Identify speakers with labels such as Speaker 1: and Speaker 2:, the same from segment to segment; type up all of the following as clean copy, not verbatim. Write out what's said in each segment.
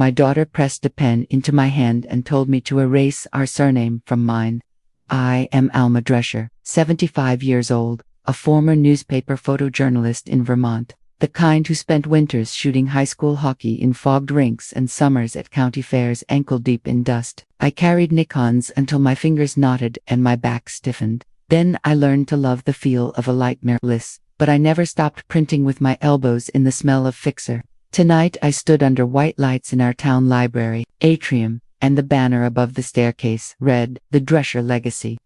Speaker 1: My daughter pressed a pen into my hand and told me to erase our surname from mine. I am Alma Drescher, 75 years old, a former newspaper photojournalist in Vermont, the kind who spent winters shooting high school hockey in fogged rinks and summers at county fairs ankle-deep in dust. I carried Nikons until my fingers knotted and my back stiffened. Then I learned to love the feel of a light mirrorless, but I never stopped printing with my elbows in the smell of fixer. Tonight I stood under white lights in our town library, atrium, and the banner above the staircase read, "The Drescher Legacy."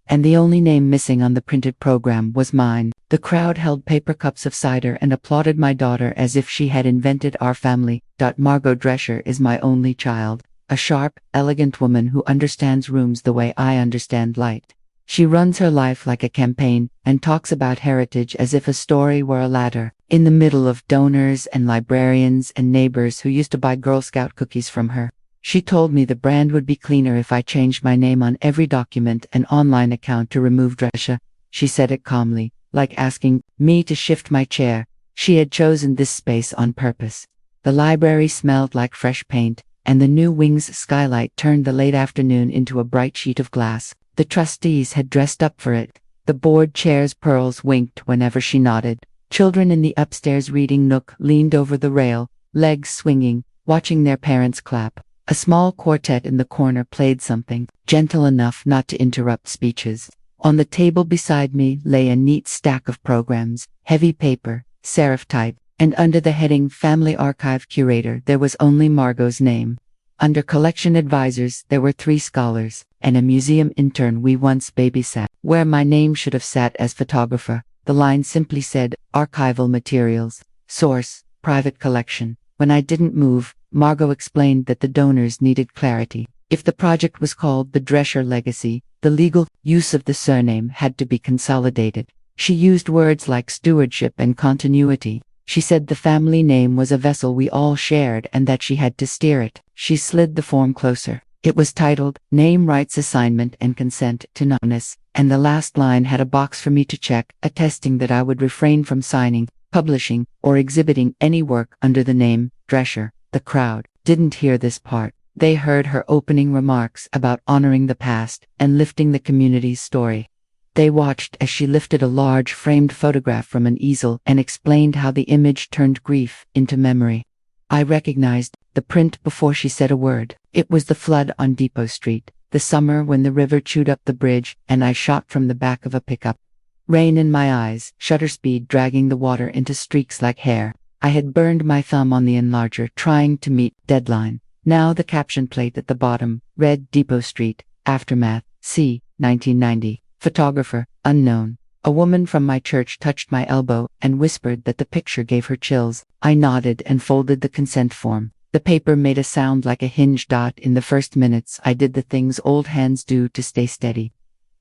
Speaker 1: And the only name missing on the printed program was mine. The crowd held paper cups of cider and applauded my daughter as if she had invented our family. Margot Drescher is my only child, a sharp, elegant woman who understands rooms the way I understand light. She runs her life like a campaign and talks about heritage as if a story were a ladder, in the middle of donors and librarians and neighbors who used to buy Girl Scout cookies from her. She told me the brand would be cleaner if I changed my name on every document and online account to remove Drescher. She said it calmly, like asking me to shift my chair. She had chosen this space on purpose. The library smelled like fresh paint, and the new wings skylight turned the late afternoon into a bright sheet of glass. The trustees had dressed up for it. The board chair's pearls winked whenever she nodded. Children in the upstairs reading nook leaned over the rail, legs swinging, watching their parents clap. A small quartet in the corner played something, gentle enough not to interrupt speeches. On the table beside me lay a neat stack of programs, heavy paper, serif type, and under the heading Family Archive Curator there was only Margot's name. Under collection advisors there were 3 scholars, and a museum intern we once babysat. Where my name should have sat as photographer, the line simply said, Archival Materials, Source, Private Collection. When I didn't move, Margot explained that the donors needed clarity. If the project was called the Drescher Legacy, the legal use of the surname had to be consolidated. She used words like stewardship and continuity. She said the family name was a vessel we all shared and that she had to steer it. She slid the form closer. It was titled, Name Rights Assignment and Consent to Anonymous, and the last line had a box for me to check, attesting that I would refrain from signing, publishing, or exhibiting any work under the name Drescher. The crowd didn't hear this part. They heard her opening remarks about honoring the past and lifting the community's story. They watched as she lifted a large framed photograph from an easel and explained how the image turned grief into memory. I recognized the print before she said a word. It was the flood on Depot Street, the summer when the river chewed up the bridge and I shot from the back of a pickup. Rain in my eyes, shutter speed dragging the water into streaks like hair. I had burned my thumb on the enlarger trying to meet deadline. Now the caption plate at the bottom read Depot Street, Aftermath, c. 1990. Photographer, unknown. A woman from my church touched my elbow and whispered that the picture gave her chills. I nodded and folded the consent form. The paper made a sound like a hinge dot. In the first minutes I did the things old hands do to stay steady.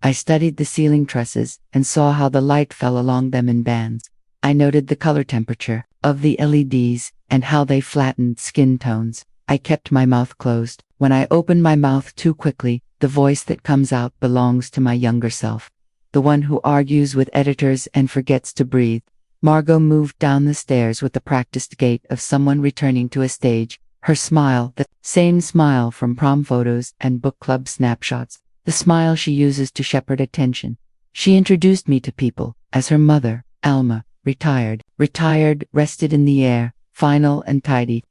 Speaker 1: I studied the ceiling trusses and saw how the light fell along them in bands. I noted the color temperature of the LEDs and how they flattened skin tones. I kept my mouth closed. When I open my mouth too quickly, the voice that comes out belongs to my younger self. The one who argues with editors and forgets to breathe. Margot moved down the stairs with the practiced gait of someone returning to a stage. Her smile, the same smile from prom photos and book club snapshots. The smile she uses to shepherd attention. She introduced me to people as her mother, Alma, retired, rested in the air, final and tidy.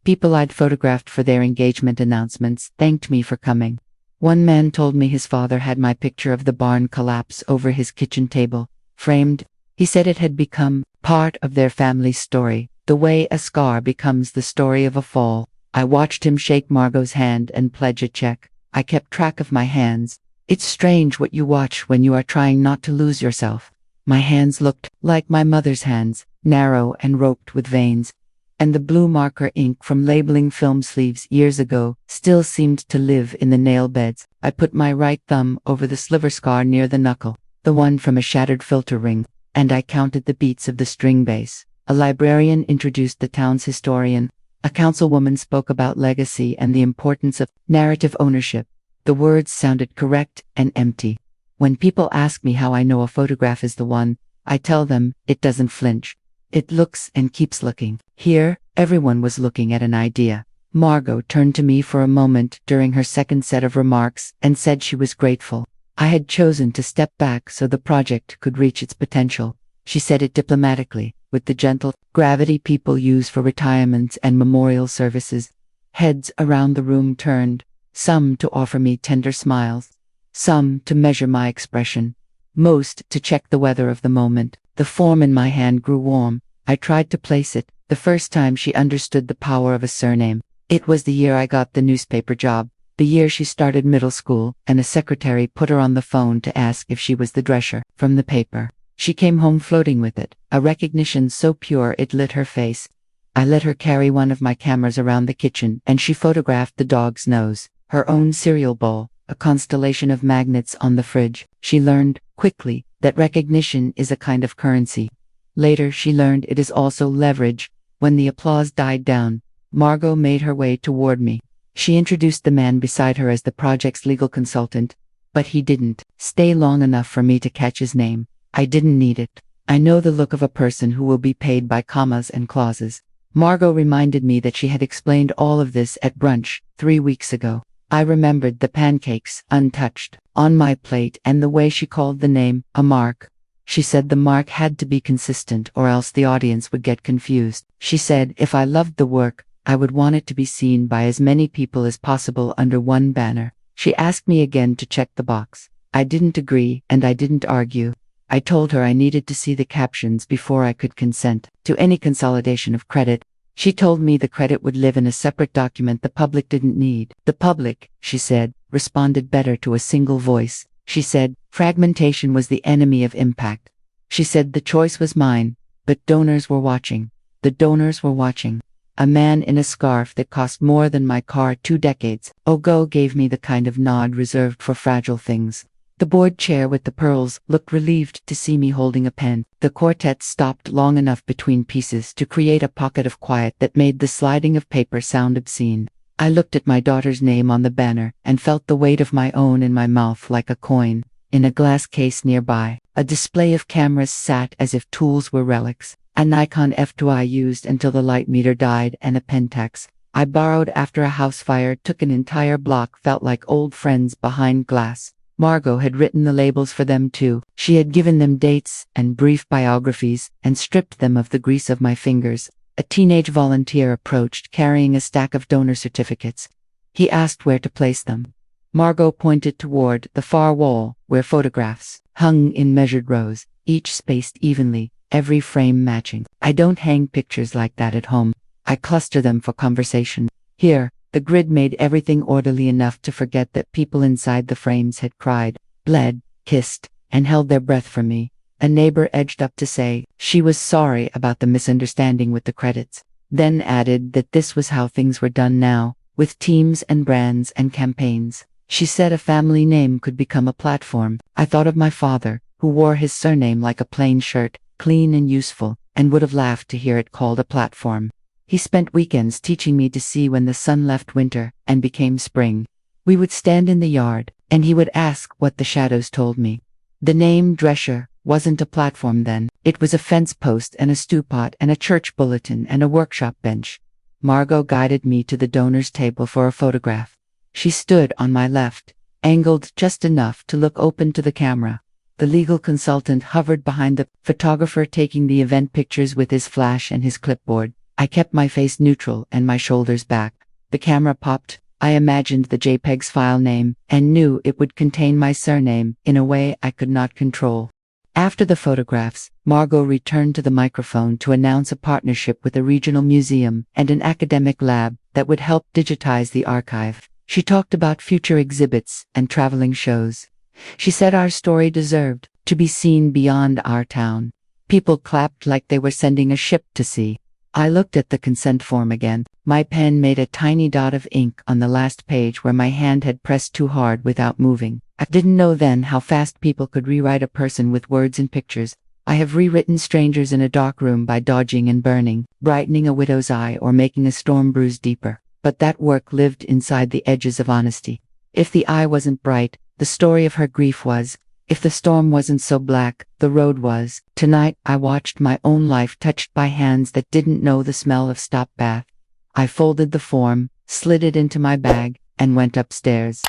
Speaker 1: People I'd photographed for their engagement announcements thanked me for coming. One man told me his father had my picture of the barn collapse over his kitchen table, framed. He said it had become part of their family's story, the way a scar becomes the story of a fall. I watched him shake Margot's hand and pledge a check. I kept track of my hands. It's strange what you watch when you are trying not to lose yourself. My hands looked like my mother's hands, narrow and roped with veins. And the blue marker ink from labeling film sleeves years ago still seemed to live in the nail beds. I put my right thumb over the sliver scar near the knuckle, the one from a shattered filter ring, and I counted the beats of the string bass. A librarian introduced the town's historian. A councilwoman spoke about legacy and the importance of narrative ownership. The words sounded correct and empty. When people ask me how I know a photograph is the one, I tell them it doesn't flinch. It looks and keeps looking. Here, everyone was looking at an idea. Margot turned to me for a moment during her second set of remarks and said she was grateful. I had chosen to step back so the project could reach its potential. She said it diplomatically, with the gentle gravity people use for retirements and memorial services. Heads around the room turned, some to offer me tender smiles, some to measure my expression, most to check the weather of the moment. The form in my hand grew warm. I tried to place it, the first time she understood the power of a surname. It was the year I got the newspaper job, the year she started middle school, and a secretary put her on the phone to ask if she was the Drescher from the paper. She came home floating with it, a recognition so pure it lit her face. I let her carry one of my cameras around the kitchen, and she photographed the dog's nose, her own cereal bowl, a constellation of magnets on the fridge. She learned, quickly, that recognition is a kind of currency. Later she learned it is also leverage. When the applause died down, Margot made her way toward me. She introduced the man beside her as the project's legal consultant, but he didn't stay long enough for me to catch his name. I didn't need it. I know the look of a person who will be paid by commas and clauses. Margot reminded me that she had explained all of this at brunch 3 weeks ago. I remembered the pancakes, untouched, on my plate and the way she called the name a mark. She said the mark had to be consistent or else the audience would get confused. She said if I loved the work, I would want it to be seen by as many people as possible under one banner. She asked me again to check the box. I didn't agree, and I didn't argue. I told her I needed to see the captions before I could consent to any consolidation of credit. She told me the credit would live in a separate document the public didn't need. The public, she said, responded better to a single voice. She said fragmentation was the enemy of impact. She said the choice was mine, but donors were watching. The donors were watching. A man in a scarf that cost more than my car 2 decades ago gave me the kind of nod reserved for fragile things. The board chair with the pearls looked relieved to see me holding a pen. The quartet stopped long enough between pieces to create a pocket of quiet that made the sliding of paper sound obscene. I looked at my daughter's name on the banner and felt the weight of my own in my mouth like a coin. In a glass case nearby, a display of cameras sat as if tools were relics. A Nikon F2 I used until the light meter died, and a Pentax I borrowed after a house fire took an entire block felt like old friends behind glass. Margot had written the labels for them too. She had given them dates and brief biographies and stripped them of the grease of my fingers. A teenage volunteer approached carrying a stack of donor certificates. He asked where to place them. Margot pointed toward the far wall where photographs hung in measured rows, each spaced evenly, every frame matching. I don't hang pictures like that at home. I cluster them for conversation. Here, the grid made everything orderly enough to forget that people inside the frames had cried, bled, kissed, and held their breath for me. A neighbor edged up to say she was sorry about the misunderstanding with the credits, then added that this was how things were done now, with teams and brands and campaigns. She said a family name could become a platform. I thought of my father, who wore his surname like a plain shirt, clean and useful, and would have laughed to hear it called a platform. He spent weekends teaching me to see when the sun left winter and became spring. We would stand in the yard, and he would ask what the shadows told me. The name Drescher wasn't a platform then. It was a fence post and a stew pot and a church bulletin and a workshop bench. Margot guided me to the donor's table for a photograph. She stood on my left, angled just enough to look open to the camera. The legal consultant hovered behind the photographer taking the event pictures with his flash and his clipboard. I kept my face neutral and my shoulders back. The camera popped. I imagined the JPEG's file name and knew it would contain my surname in a way I could not control. After the photographs, Margot returned to the microphone to announce a partnership with a regional museum and an academic lab that would help digitize the archive. She talked about future exhibits and traveling shows. She said our story deserved to be seen beyond our town. People clapped like they were sending a ship to sea. I looked at the consent form again. My pen made a tiny dot of ink on the last page where my hand had pressed too hard without moving. I didn't know then how fast people could rewrite a person with words and pictures. I have rewritten strangers in a dark room by dodging and burning, brightening a widow's eye or making a storm bruise deeper. But that work lived inside the edges of honesty. If the eye wasn't bright, the story of her grief was. If the storm wasn't so black, the road was. Tonight, I watched my own life touched by hands that didn't know the smell of stop bath. I folded the form, slid it into my bag, and went upstairs.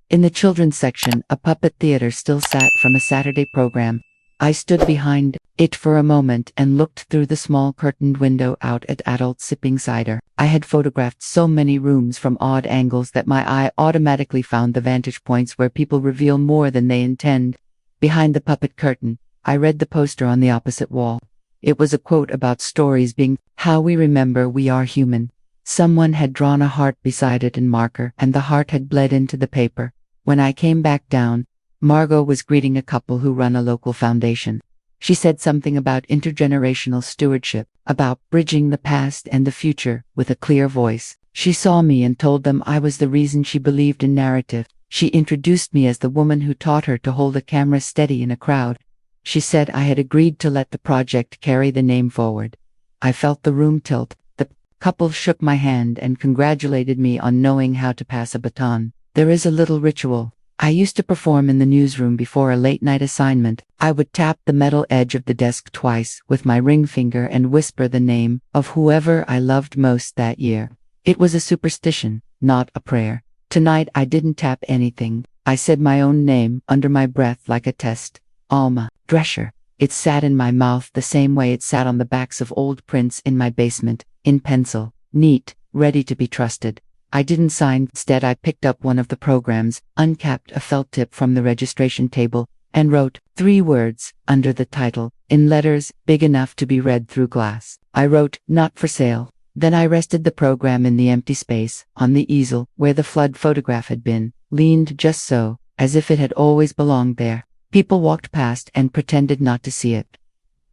Speaker 1: In the children's section, a puppet theater still sat from a Saturday program. I stood behind it for a moment and looked through the small curtained window out at adults sipping cider. I had photographed so many rooms from odd angles that my eye automatically found the vantage points where people reveal more than they intend. Behind the puppet curtain, I read the poster on the opposite wall. It was a quote about stories being how we remember we are human. Someone had drawn a heart beside it in marker, and the heart had bled into the paper. When I came back down, Margot was greeting a couple who run a local foundation. She said something about intergenerational stewardship, about bridging the past and the future, with a clear voice. She saw me and told them I was the reason she believed in narrative. She introduced me as the woman who taught her to hold a camera steady in a crowd. She said I had agreed to let the project carry the name forward. I felt the room tilt. The couple shook my hand and congratulated me on knowing how to pass a baton. There is a little ritual. I used to perform in the newsroom before a late-night assignment. I would tap the metal edge of the desk twice with my ring finger and whisper the name of whoever I loved most that year. It was a superstition, not a prayer. Tonight I didn't tap anything. I said my own name under my breath like a test. Alma Drescher. It sat in my mouth the same way it sat on the backs of old prints in my basement, in pencil, neat, ready to be trusted. I didn't sign. Instead, I picked up one of the programs, uncapped a felt tip from the registration table, and wrote 3 words under the title, in letters big enough to be read through glass. I wrote, "Not for sale." Then I rested the program in the empty space, on the easel, where the flood photograph had been, leaned just so, as if it had always belonged there. People walked past and pretended not to see it.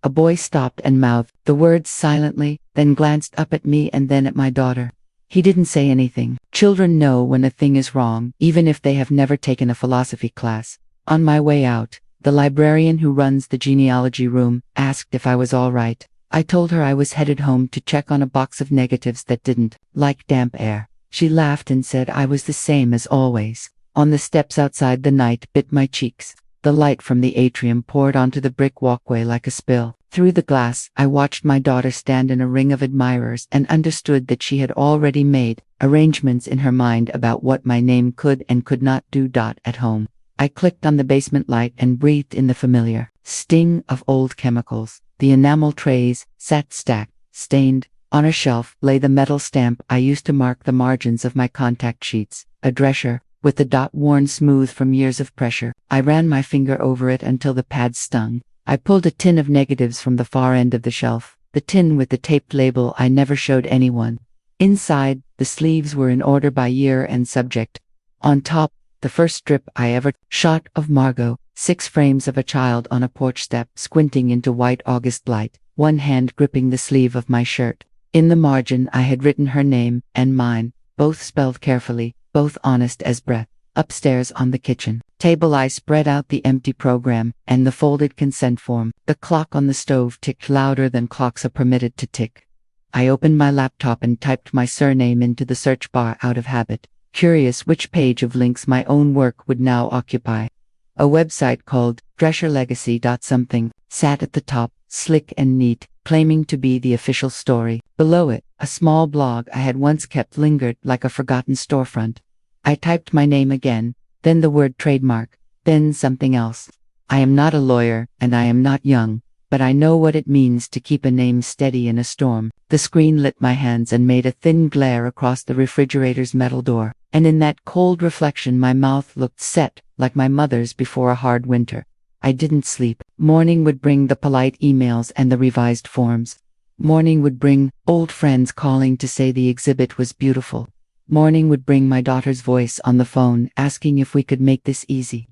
Speaker 1: A boy stopped and mouthed the words silently, then glanced up at me and then at my daughter. He didn't say anything. Children know when a thing is wrong, even if they have never taken a philosophy class. On my way out, the librarian who runs the genealogy room asked if I was all right. I told her I was headed home to check on a box of negatives that didn't like damp air. She laughed and said I was the same as always. On the steps outside, the night bit my cheeks. The light from the atrium poured onto the brick walkway like a spill. Through the glass, I watched my daughter stand in a ring of admirers and understood that she had already made arrangements in her mind about what my name could and could not do. At home, I clicked on the basement light and breathed in the familiar sting of old chemicals. The enamel trays sat stacked, stained. On a shelf lay the metal stamp I used to mark the margins of my contact sheets, a Drescher, with the dot worn smooth from years of pressure. I ran my finger over it until the pad stung. I pulled a tin of negatives from the far end of the shelf, the tin with the taped label I never showed anyone. Inside, the sleeves were in order by year and subject. On top, the first strip I ever shot of Margot, 6 frames of a child on a porch step squinting into white August light, one hand gripping the sleeve of my shirt. In the margin I had written her name and mine, both spelled carefully, both honest as breath. Upstairs on the kitchen table I spread out the empty program and the folded consent form. The clock on the stove ticked louder than clocks are permitted to tick. I opened my laptop and typed my surname into the search bar out of habit, curious which page of links my own work would now occupy. A website called drescherlegacy.something sat at the top, slick and neat, claiming to be the official story. Below it, a small blog I had once kept lingered like a forgotten storefront. I typed my name again, then the word trademark, then something else. I am not a lawyer, and I am not young, but I know what it means to keep a name steady in a storm. The screen lit my hands and made a thin glare across the refrigerator's metal door, and in that cold reflection my mouth looked set, like my mother's before a hard winter. I didn't sleep. Morning would bring the polite emails and the revised forms. Morning would bring old friends calling to say the exhibit was beautiful. Morning would bring my daughter's voice on the phone asking if we could make this easy.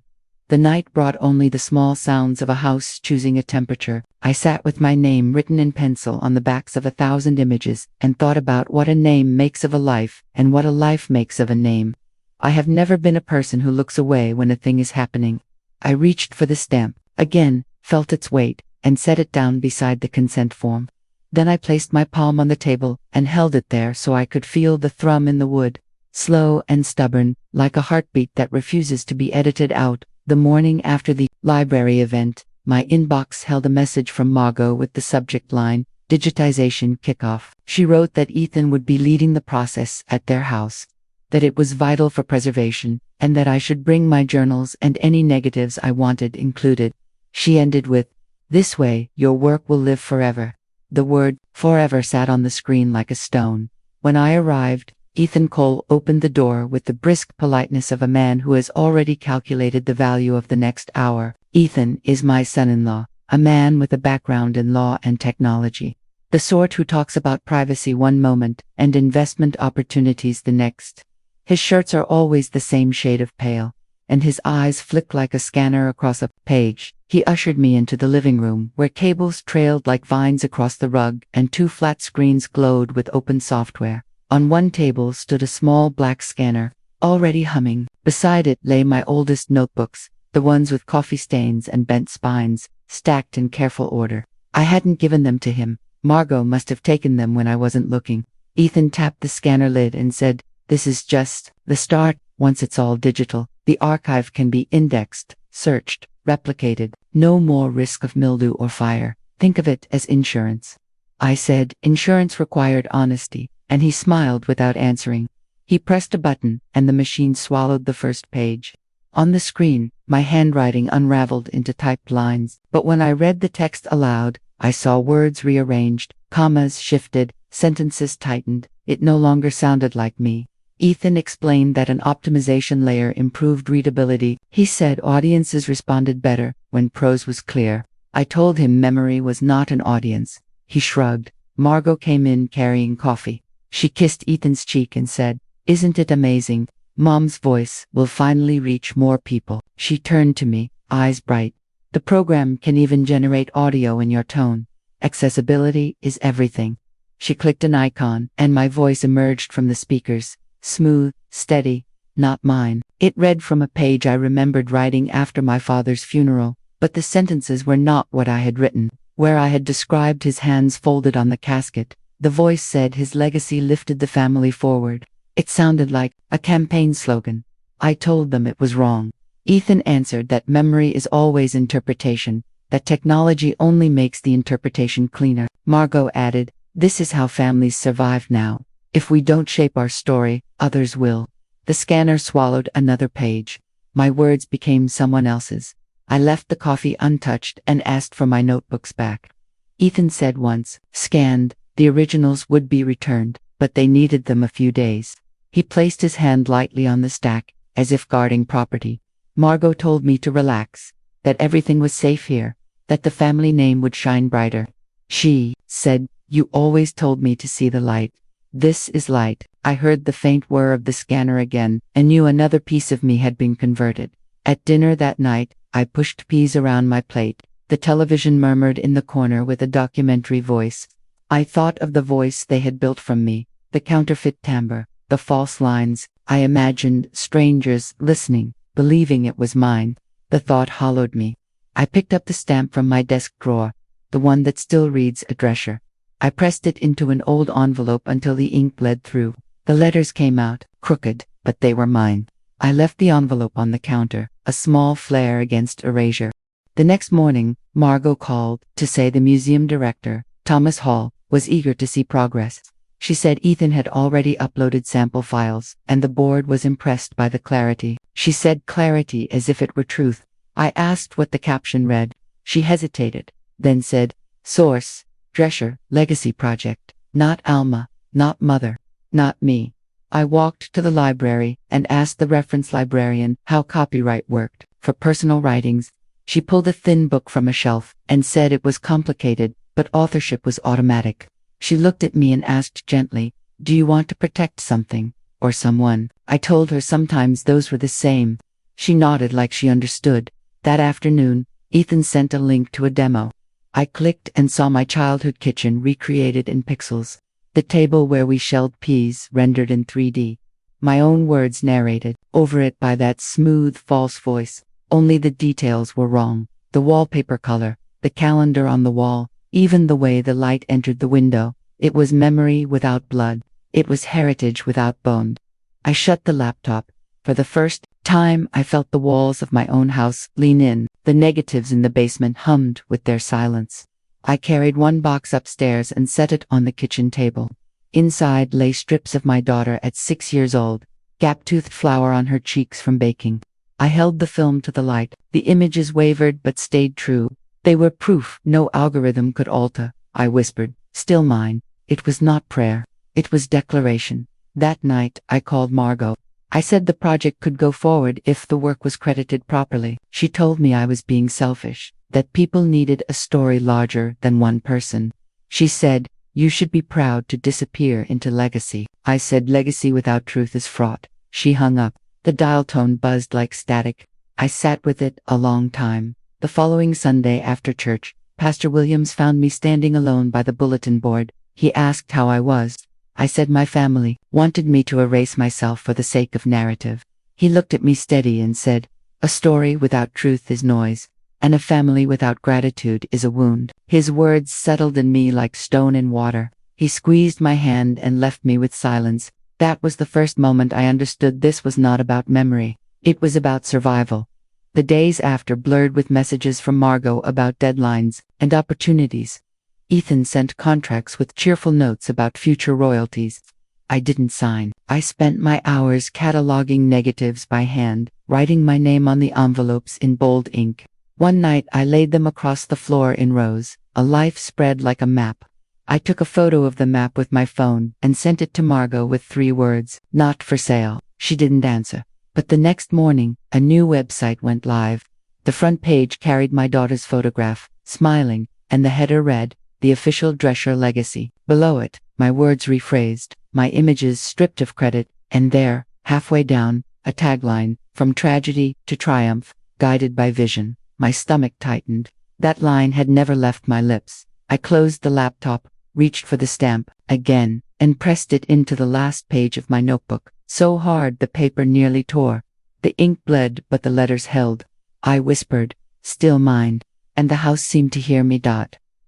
Speaker 1: The night brought only the small sounds of a house choosing a temperature. I sat with my name written in pencil on the backs of 1,000 images and thought about what a name makes of a life and what a life makes of a name. I have never been a person who looks away when a thing is happening. I reached for the stamp, again, felt its weight, and set it down beside the consent form. Then I placed my palm on the table and held it there so I could feel the thrum in the wood, slow and stubborn, like a heartbeat that refuses to be edited out. The morning after the library event, my inbox held a message from Margot with the subject line, digitization kickoff. She wrote that Ethan would be leading the process at their house, that it was vital for preservation, and that I should bring my journals and any negatives I wanted included. She ended with, "This way, your work will live forever." The word forever sat on the screen like a stone. When I arrived, Ethan Cole opened the door with the brisk politeness of a man who has already calculated the value of the next hour. Ethan is my son-in-law, a man with a background in law and technology. The sort who talks about privacy one moment and investment opportunities the next. His shirts are always the same shade of pale, and his eyes flick like a scanner across a page. He ushered me into the living room, where cables trailed like vines across the rug and two flat screens glowed with open software. On one table stood a small black scanner, already humming. Beside it lay my oldest notebooks, the ones with coffee stains and bent spines, stacked in careful order. I hadn't given them to him. Margot must have taken them when I wasn't looking. Ethan tapped the scanner lid and said, "This is just the start. Once it's all digital, the archive can be indexed, searched, replicated. No more risk of mildew or fire. Think of it as insurance." I said insurance required honesty, and he smiled without answering. He pressed a button, and the machine swallowed the first page. On the screen, my handwriting unraveled into typed lines, but when I read the text aloud, I saw words rearranged, commas shifted, sentences tightened. It no longer sounded like me. Ethan explained that an optimization layer improved readability. He said audiences responded better when prose was clear. I told him memory was not an audience. He shrugged. Margot came in carrying coffee. She kissed Ethan's cheek and said, "Isn't it amazing? Mom's voice will finally reach more people." She turned to me, eyes bright. "The program can even generate audio in your tone. Accessibility is everything." She clicked an icon, and my voice emerged from the speakers, smooth, steady, not mine. It read from a page I remembered writing after my father's funeral, but the sentences were not what I had written. Where I had described his hands folded on the casket, the voice said his legacy lifted the family forward. It sounded like a campaign slogan. I told them it was wrong. Ethan answered that memory is always interpretation, that technology only makes the interpretation cleaner. Margot added, "This is how families survive now. If we don't shape our story, others will." The scanner swallowed another page. My words became someone else's. I left the coffee untouched and asked for my notebooks back. Ethan said once, scanned, the originals would be returned, but they needed them a few days. He placed his hand lightly on the stack, as if guarding property. Margot told me to relax, that everything was safe here, that the family name would shine brighter. She said, "You always told me to see the light. This is light." I heard the faint whir of the scanner again, and knew another piece of me had been converted. At dinner that night, I pushed peas around my plate. The television murmured in the corner with a documentary voice. I thought of the voice they had built from me, the counterfeit timbre, the false lines. I imagined strangers listening, believing it was mine. The thought hollowed me. I picked up the stamp from my desk drawer, the one that still reads a Drescher. I pressed it into an old envelope until the ink bled through. The letters came out, crooked, but they were mine. I left the envelope on the counter, a small flare against erasure. The next morning, Margot called to say the museum director, Thomas Hall, was eager to see progress. She said Ethan had already uploaded sample files, and the board was impressed by the clarity. She said clarity as if it were truth. I asked what the caption read. She hesitated, then said, "Source, Drescher, Legacy Project. Not Alma, not Mother, not me." I walked to the library and asked the reference librarian how copyright worked. For personal writings, she pulled a thin book from a shelf and said it was complicated, but authorship was automatic. She looked at me and asked gently, "Do you want to protect something, or someone?" I told her sometimes those were the same. She nodded like she understood. That afternoon, Ethan sent a link to a demo. I clicked and saw my childhood kitchen recreated in pixels. The table where we shelled peas rendered in 3D. My own words narrated, over it by that smooth, false voice. Only the details were wrong. The wallpaper color, the calendar on the wall, even the way the light entered the window. It was memory without blood. It was heritage without bone. I shut the laptop. For the first time, I felt the walls of my own house lean in. The negatives in the basement hummed with their silence. I carried one box upstairs and set it on the kitchen table. Inside lay strips of my daughter at 6 years old, gap-toothed flour on her cheeks from baking. I held the film to the light. The images wavered but stayed true. They were proof no algorithm could alter. I whispered, "Still mine." It was not prayer. It was declaration. That night, I called Margot. I said the project could go forward if the work was credited properly. She told me I was being selfish, that people needed a story larger than one person. She said, "You should be proud to disappear into legacy." I said, "Legacy without truth is fraught." She hung up. The dial tone buzzed like static. I sat with it a long time. The following Sunday after church, Pastor Williams found me standing alone by the bulletin board. He asked how I was. I said my family wanted me to erase myself for the sake of narrative. He looked at me steady and said, "A story without truth is noise, and a family without gratitude is a wound." His words settled in me like stone in water. He squeezed my hand and left me with silence. That was the first moment I understood this was not about memory. It was about survival. The days after blurred with messages from Margot about deadlines and opportunities. Ethan sent contracts with cheerful notes about future royalties. I didn't sign. I spent my hours cataloging negatives by hand, writing my name on the envelopes in bold ink. One night I laid them across the floor in rows, a life spread like a map. I took a photo of the map with my phone and sent it to Margot with 3 words, "Not for sale." She didn't answer. But the next morning, a new website went live. The front page carried my daughter's photograph, smiling, and the header read, "The official Drescher legacy." Below it, my words rephrased, my images stripped of credit, and there, halfway down, a tagline, "From tragedy to triumph, guided by vision." My stomach tightened. That line had never left my lips. I closed the laptop, reached for the stamp, again, and pressed it into the last page of my notebook, so hard the paper nearly tore. The ink bled, but the letters held. I whispered, "Still mine," and the house seemed to hear me.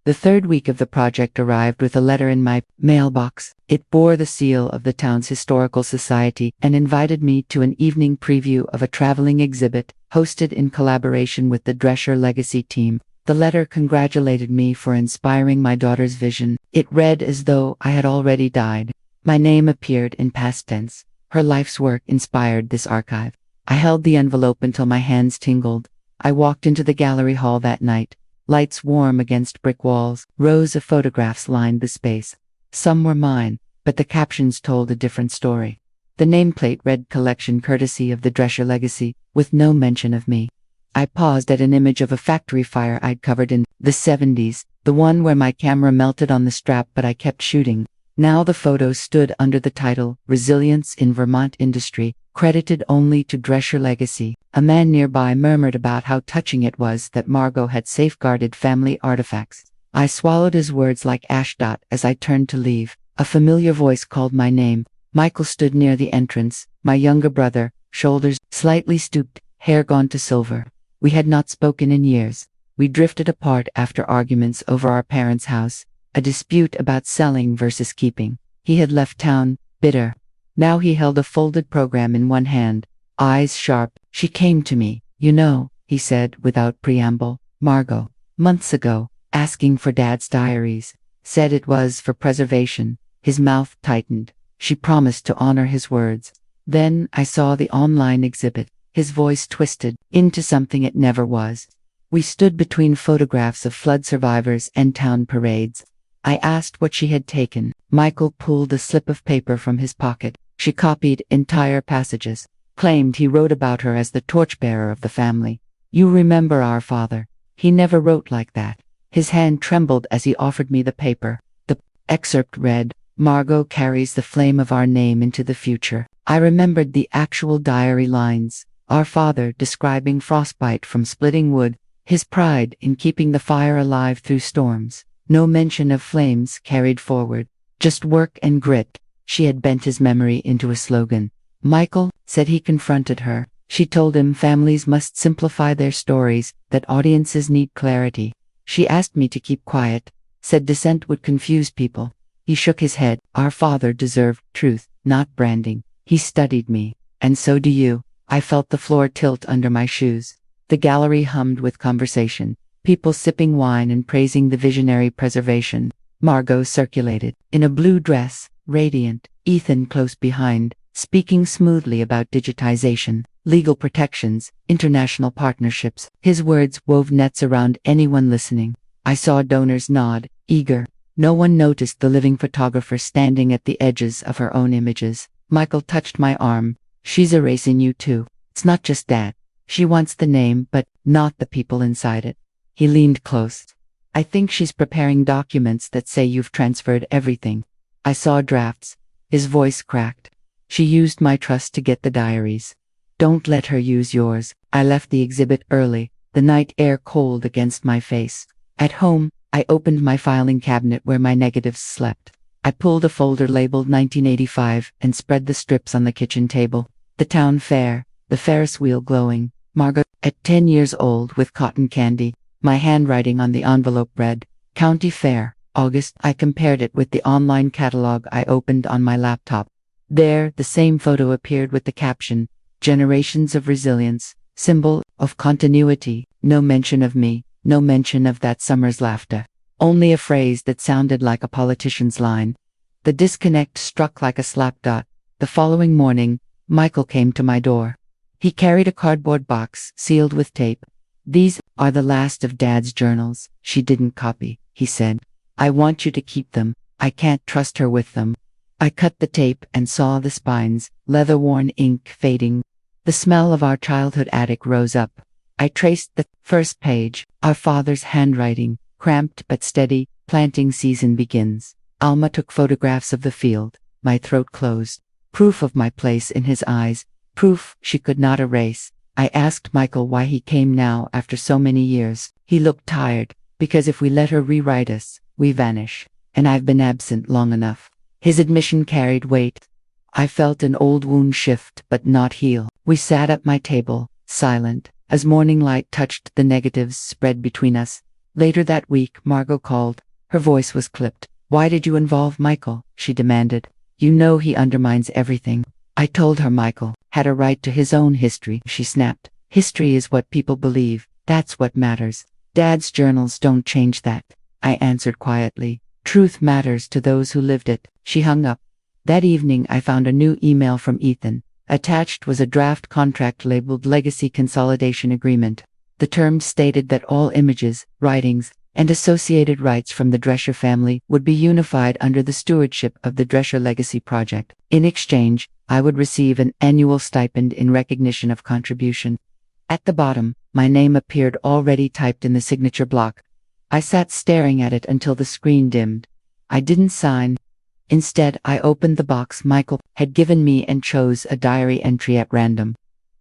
Speaker 1: The 3rd week of the project arrived with a letter in my mailbox. It bore the seal of the town's historical society and invited me to an evening preview of a traveling exhibit, hosted in collaboration with the Drescher Legacy team. The letter congratulated me for inspiring my daughter's vision. It read as though I had already died. My name appeared in past tense. Her life's work inspired this archive. I held the envelope until my hands tingled. I walked into the gallery hall that night. Lights warm against brick walls, rows of photographs lined the space. Some were mine, but the captions told a different story. The nameplate read "Collection courtesy of the Drescher Legacy," with no mention of me. I paused at an image of a factory fire I'd covered in the 70s, the one where my camera melted on the strap but I kept shooting. Now the photo stood under the title, "Resilience in Vermont Industry," credited only to Drescher Legacy. A man nearby murmured about how touching it was that Margot had safeguarded family artifacts. I swallowed his words like ash. As I turned to leave, a familiar voice called my name. Michael stood near the entrance, my younger brother, shoulders slightly stooped, hair gone to silver. We had not spoken in years. We drifted apart after arguments over our parents' house, a dispute about selling versus keeping. He had left town, bitter. Now he held a folded program in one hand, eyes sharp. "She came to me, you know," he said without preamble. "Margot, months ago, asking for Dad's diaries. Said it was for preservation." His mouth tightened. "She promised to honor his words." Then I saw the online exhibit. His voice twisted into something it never was. We stood between photographs of flood survivors and town parades. I asked what she had taken. Michael pulled a slip of paper from his pocket. She copied entire passages, claimed he wrote about her as the torchbearer of the family. "You remember our father. He never wrote like that." His hand trembled as he offered me the paper. The excerpt read, "Margot carries the flame of our name into the future." I remembered the actual diary lines. Our father describing frostbite from splitting wood, his pride in keeping the fire alive through storms. No mention of flames carried forward, just work and grit. She had bent his memory into a slogan. "Michael," said he confronted her. She told him families must simplify their stories, that audiences need clarity. She asked me to keep quiet, said dissent would confuse people. He shook his head. "Our father deserved truth, not branding. He studied me. And so do you." I felt the floor tilt under my shoes. The gallery hummed with conversation. people sipping wine and praising the visionary preservation. Margot circulated, in a blue dress, radiant, Ethan close behind, speaking smoothly about digitization, legal protections, international partnerships. His words wove nets around anyone listening. I saw donors nod, eager. No one noticed the living photographer standing at the edges of her own images. Michael touched my arm. She's erasing you too. It's not just that. She wants the name, but not the people inside it. He leaned close. I think she's preparing documents that say you've transferred everything. I saw drafts. His voice cracked. She used my trust to get the diaries. Don't let her use yours. I left the exhibit early, the night air cold against my face. At home, I opened my filing cabinet where my negatives slept. I pulled a folder labeled 1985 and spread the strips on the kitchen table. The town fair, the Ferris wheel glowing. Margot, at 10 years old with cotton candy. My handwriting on the envelope read, County Fair, August. I compared it with the online catalog I opened on my laptop. There, the same photo appeared with the caption, Generations of Resilience, symbol of continuity, no mention of me, no mention of that summer's laughter. Only a phrase that sounded like a politician's line. The disconnect struck like a slap dot. The following morning, Michael came to my door. He carried a cardboard box sealed with tape. These are the last of Dad's journals. She didn't copy, he said. I want you to keep them. I can't trust her with them. I cut the tape and saw the spines, leather-worn ink fading. The smell of our childhood attic rose up. I traced the first page, our father's handwriting, cramped but steady. Planting season begins. Alma took photographs of the field. My throat closed. Proof of my place in his eyes. Proof she could not erase. I asked Michael why he came now after so many years. He looked tired. Because if we let her rewrite us, we vanish. And I've been absent long enough. His admission carried weight. I felt an old wound shift but not heal. We sat at my table, silent, as morning light touched the negatives spread between us. Later that week, Margot called. Her voice was clipped. Why did you involve Michael? She demanded. You know he undermines everything. I told her Michael had a right to his own history, she snapped. History is what people believe. That's what matters. Dad's journals don't change that. I answered quietly. Truth matters to those who lived it. She hung up. That evening I found a new email from Ethan. Attached was a draft contract labeled Legacy Consolidation Agreement. The terms stated that all images, writings, and associated rights from the Drescher family would be unified under the stewardship of the Drescher Legacy Project. In exchange, I would receive an annual stipend in recognition of contribution. At the bottom, my name appeared already typed in the signature block. I sat staring at it until the screen dimmed. I didn't sign. Instead, I opened the box Michael had given me and chose a diary entry at random.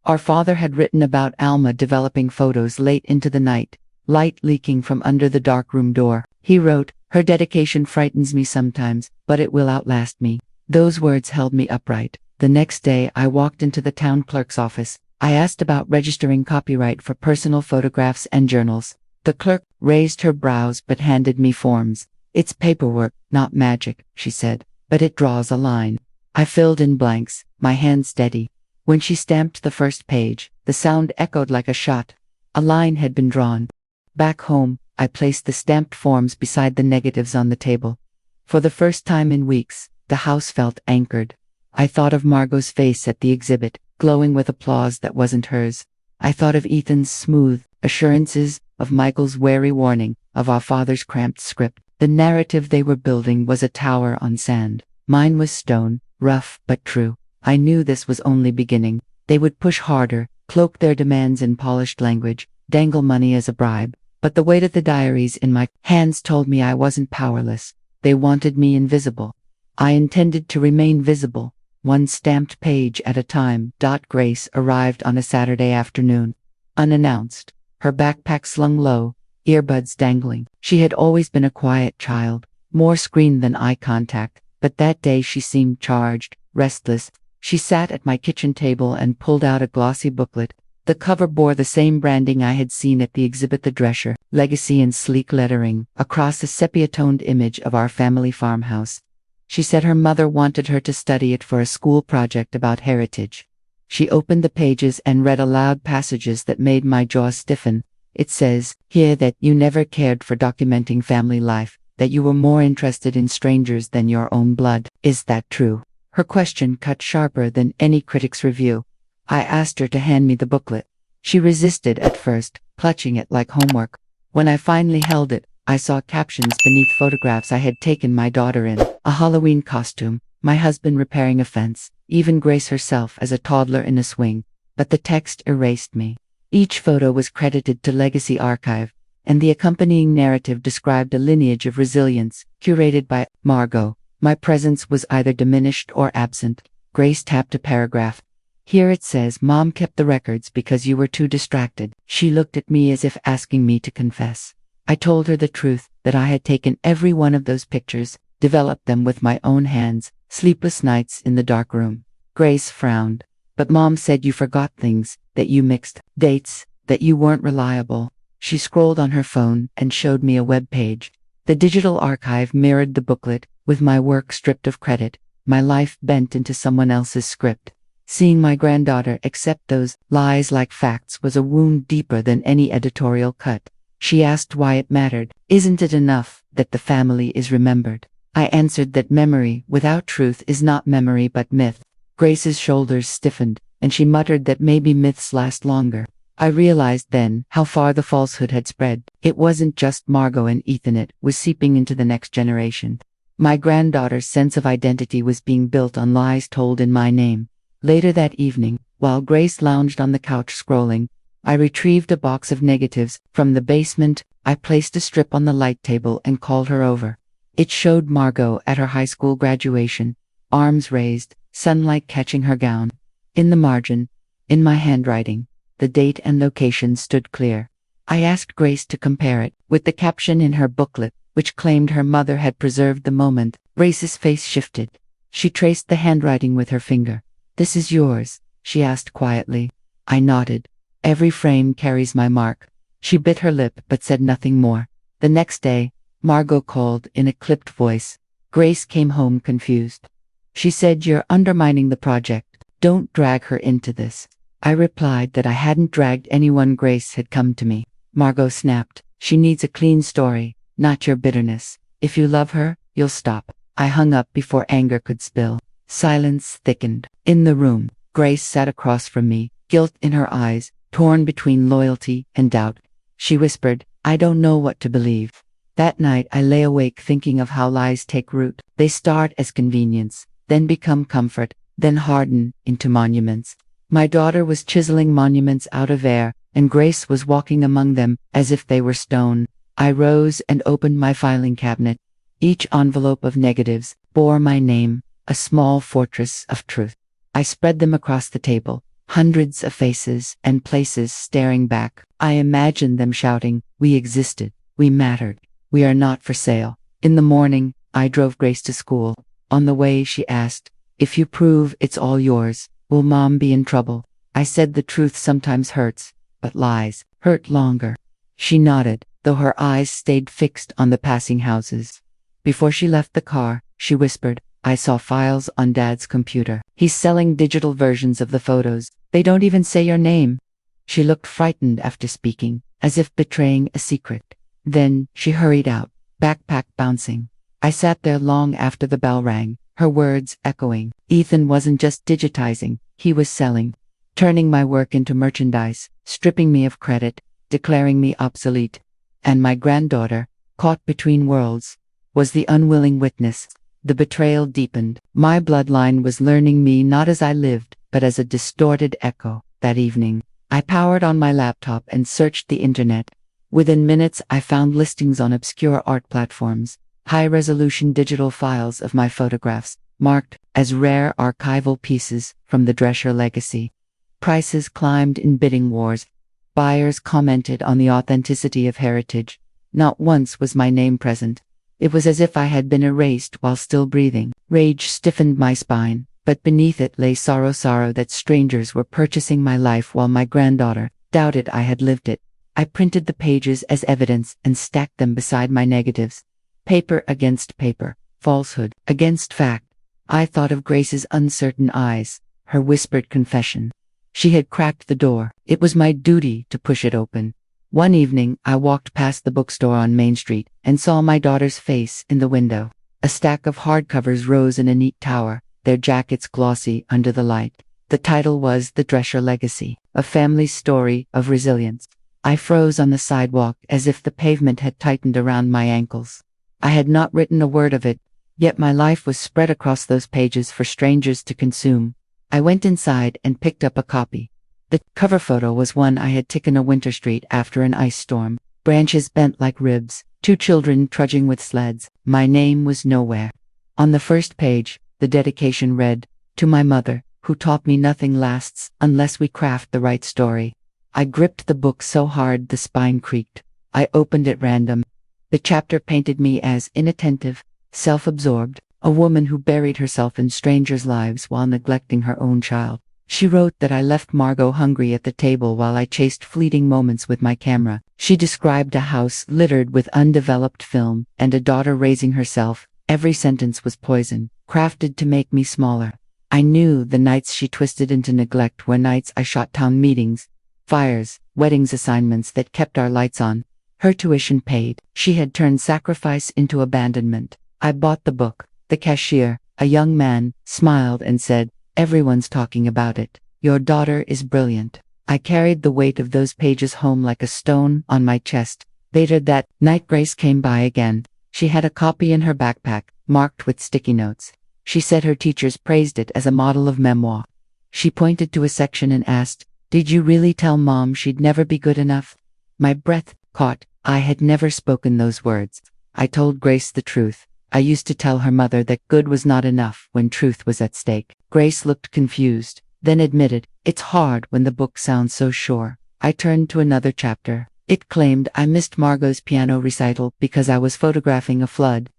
Speaker 1: Our father had written about Alma developing photos late into the night, light leaking from under the darkroom door. He wrote, her dedication frightens me sometimes, but it will outlast me. Those words held me upright. The next day I walked into the town clerk's office. I asked about registering copyright for personal photographs and journals. The clerk raised her brows but handed me forms. It's paperwork, not magic, she said, but it draws a line. I filled in blanks, my hand steady. When she stamped the first page, the sound echoed like a shot. A line had been drawn. Back home, I placed the stamped forms beside the negatives on the table. For the first time in weeks, the house felt anchored. I thought of Margot's face at the exhibit, glowing with applause that wasn't hers. I thought of Ethan's smooth assurances, of Michael's wary warning, of our father's cramped script. The narrative they were building was a tower on sand. Mine was stone, rough but true. I knew this was only beginning. They would push harder, cloak their demands in polished language, dangle money as a bribe. But the weight of the diaries in my hands told me I wasn't powerless. They wanted me invisible. I intended to remain visible, one stamped page at a time. Grace arrived on a Saturday afternoon. Unannounced, her backpack slung low, earbuds dangling. She had always been a quiet child, more screen than eye contact, but that day she seemed charged, restless. She sat at my kitchen table and pulled out a glossy booklet. The cover bore the same branding I had seen at the exhibit, the Drescher Legacy, in sleek lettering, across a sepia-toned image of our family farmhouse. She said her mother wanted her to study it for a school project about heritage. She opened the pages and read aloud passages that made my jaw stiffen. It says here that you never cared for documenting family life, that you were more interested in strangers than your own blood. Is that true? Her question cut sharper than any critic's review. I asked her to hand me the booklet. She resisted at first, clutching it like homework. When I finally held it, I saw captions beneath photographs I had taken my daughter in: a Halloween costume, my husband repairing a fence, even Grace herself as a toddler in a swing. But the text erased me. Each photo was credited to Legacy Archive, and the accompanying narrative described a lineage of resilience, curated by Margot. My presence was either diminished or absent. Grace tapped a paragraph. Here it says, Mom kept the records because you were too distracted. She looked at me as if asking me to confess. I told her the truth, that I had taken every one of those pictures, developed them with my own hands, sleepless nights in the dark room. Grace frowned. But Mom said you forgot things, that you mixed dates, that you weren't reliable. She scrolled on her phone and showed me a web page. The digital archive mirrored the booklet, with my work stripped of credit, my life bent into someone else's script. Seeing my granddaughter accept those lies like facts was a wound deeper than any editorial cut. She asked why it mattered. Isn't it enough that the family is remembered? I answered that memory without truth is not memory but myth. Grace's shoulders stiffened, and she muttered that maybe myths last longer. I realized then how far the falsehood had spread. It wasn't just Margot and Ethan, it was seeping into the next generation. My granddaughter's sense of identity was being built on lies told in my name. Later that evening, while Grace lounged on the couch scrolling, I retrieved a box of negatives from the basement. I placed a strip on the light table and called her over. It showed Margot at her high school graduation, arms raised, sunlight catching her gown. In the margin, in my handwriting, the date and location stood clear. I asked Grace to compare it with the caption in her booklet, which claimed her mother had preserved the moment. Grace's face shifted. She traced the handwriting with her finger. "This is yours?" she asked quietly. I nodded. "Every frame carries my mark." She bit her lip but said nothing more. The next day, Margot called in a clipped voice. Grace came home confused. She said, "You're undermining the project. Don't drag her into this." I replied that I hadn't dragged anyone. Grace had come to me. Margot snapped. "She needs a clean story, not your bitterness. If you love her, you'll stop." I hung up before anger could spill. Silence thickened. In the room, Grace sat across from me, guilt in her eyes, torn between loyalty and doubt. She whispered, "I don't know what to believe." That night I lay awake thinking of how lies take root. They start as convenience, then become comfort, then harden into monuments. My daughter was chiseling monuments out of air, and Grace was walking among them as if they were stone. I rose and opened my filing cabinet. Each envelope of negatives bore my name, a small fortress of truth. I spread them across the table, hundreds of faces and places staring back. I imagined them shouting, "We existed, we mattered, we are not for sale." In the morning, I drove Grace to school. On the way, she asked, "If you prove it's all yours, will Mom be in trouble?" I said the truth sometimes hurts, but lies hurt longer. She nodded, though her eyes stayed fixed on the passing houses. Before she left the car, she whispered, "I saw files on Dad's computer. He's selling digital versions of the photos. They don't even say your name." She looked frightened after speaking, as if betraying a secret. Then she hurried out, backpack bouncing. I sat there long after the bell rang, her words echoing. Ethan wasn't just digitizing, he was selling, turning my work into merchandise, stripping me of credit, declaring me obsolete. And my granddaughter, caught between worlds, was the unwilling witness. The betrayal deepened. My bloodline was learning me not as I lived, but as a distorted echo. That evening, I powered on my laptop and searched the internet. Within minutes, I found listings on obscure art platforms, high-resolution digital files of my photographs, marked as rare archival pieces from the Drescher legacy. Prices climbed in bidding wars. Buyers commented on the authenticity of heritage. Not once was my name present. It was as if I had been erased while still breathing. Rage stiffened my spine, but beneath it lay sorrow that strangers were purchasing my life while my granddaughter doubted I had lived it. I printed the pages as evidence and stacked them beside my negatives. Paper against paper, falsehood against fact. I thought of Grace's uncertain eyes, her whispered confession. She had cracked the door. It was my duty to push it open. One evening, I walked past the bookstore on Main Street and saw my daughter's face in the window. A stack of hardcovers rose in a neat tower, their jackets glossy under the light. The title was The Drescher Legacy, a family story of resilience. I froze on the sidewalk as if the pavement had tightened around my ankles. I had not written a word of it, yet my life was spread across those pages for strangers to consume. I went inside and picked up a copy. The cover photo was one I had taken a winter street after an ice storm. Branches bent like ribs, two children trudging with sleds. My name was nowhere. On the first page, the dedication read, "To my mother, who taught me nothing lasts unless we craft the right story." I gripped the book so hard the spine creaked. I opened at random. The chapter painted me as inattentive, self-absorbed, a woman who buried herself in strangers' lives while neglecting her own child. She wrote that I left Margot hungry at the table while I chased fleeting moments with my camera. She described a house littered with undeveloped film and a daughter raising herself. Every sentence was poison, crafted to make me smaller. I knew the nights she twisted into neglect were nights I shot town meetings, fires, weddings assignments that kept our lights on. Her tuition paid, she had turned sacrifice into abandonment. I bought the book. The cashier, a young man, smiled and said, "Everyone's talking about it. Your daughter is brilliant." I carried the weight of those pages home like a stone on my chest. Later that night Grace came by again. She had a copy in her backpack, marked with sticky notes. She said her teachers praised it as a model of memoir. She pointed to a section and asked, "Did you really tell Mom she'd never be good enough?" My breath caught. I had never spoken those words. I told Grace the truth. I used to tell her mother that good was not enough when truth was at stake. Grace looked confused, then admitted, "It's hard when the book sounds so sure." I turned to another chapter. It claimed I missed Margot's piano recital because I was photographing a flood.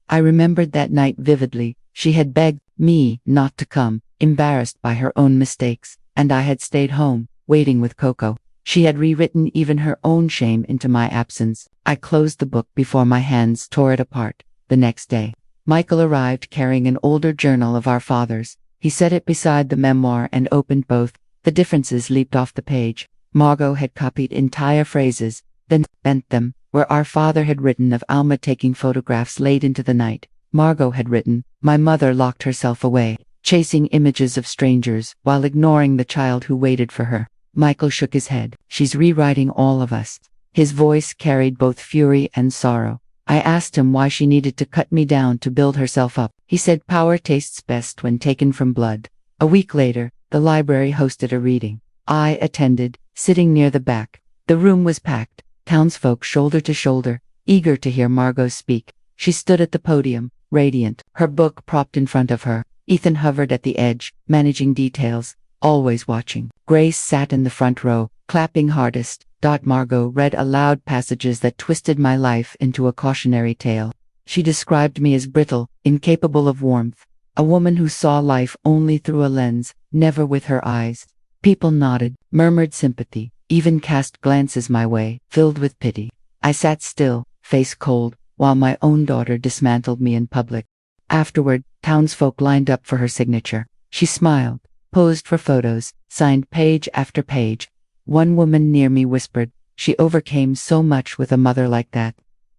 Speaker 1: I remembered that night vividly. She had begged me not to come, embarrassed by her own mistakes, and I had stayed home, waiting with Coco. She had rewritten even her own shame into my absence. I closed the book before my hands tore it apart. The next day, Michael arrived carrying an older journal of our fathers. He set it beside the memoir and opened both. The differences leaped off the page. Margot had copied entire phrases, then bent them. Where our father had written of Alma taking photographs late into the night, Margot had written, "My mother locked herself away, chasing images of strangers while ignoring the child who waited for her." Michael shook his head. "She's rewriting all of us." His voice carried both fury and sorrow. I asked him why she needed to cut me down to build herself up. He said power tastes best when taken from blood. A week later, the library hosted a reading. I attended, sitting near the back. The room was packed, townsfolk shoulder to shoulder, eager to hear Margot speak. She stood at the podium, radiant, her book propped in front of her. Ethan hovered at the edge, managing details, always watching. Grace sat in the front row, clapping hardest. Margot read aloud passages that twisted my life into a cautionary tale. She described me as brittle, incapable of warmth, a woman who saw life only through a lens, never with her eyes. People nodded, murmured sympathy, even cast glances my way, filled with pity. I sat still, face cold, while my own daughter dismantled me in public. Afterward, townsfolk lined up for her signature. She smiled, posed for photos, signed page after page. One woman near me whispered, "She overcame so much with a mother like that."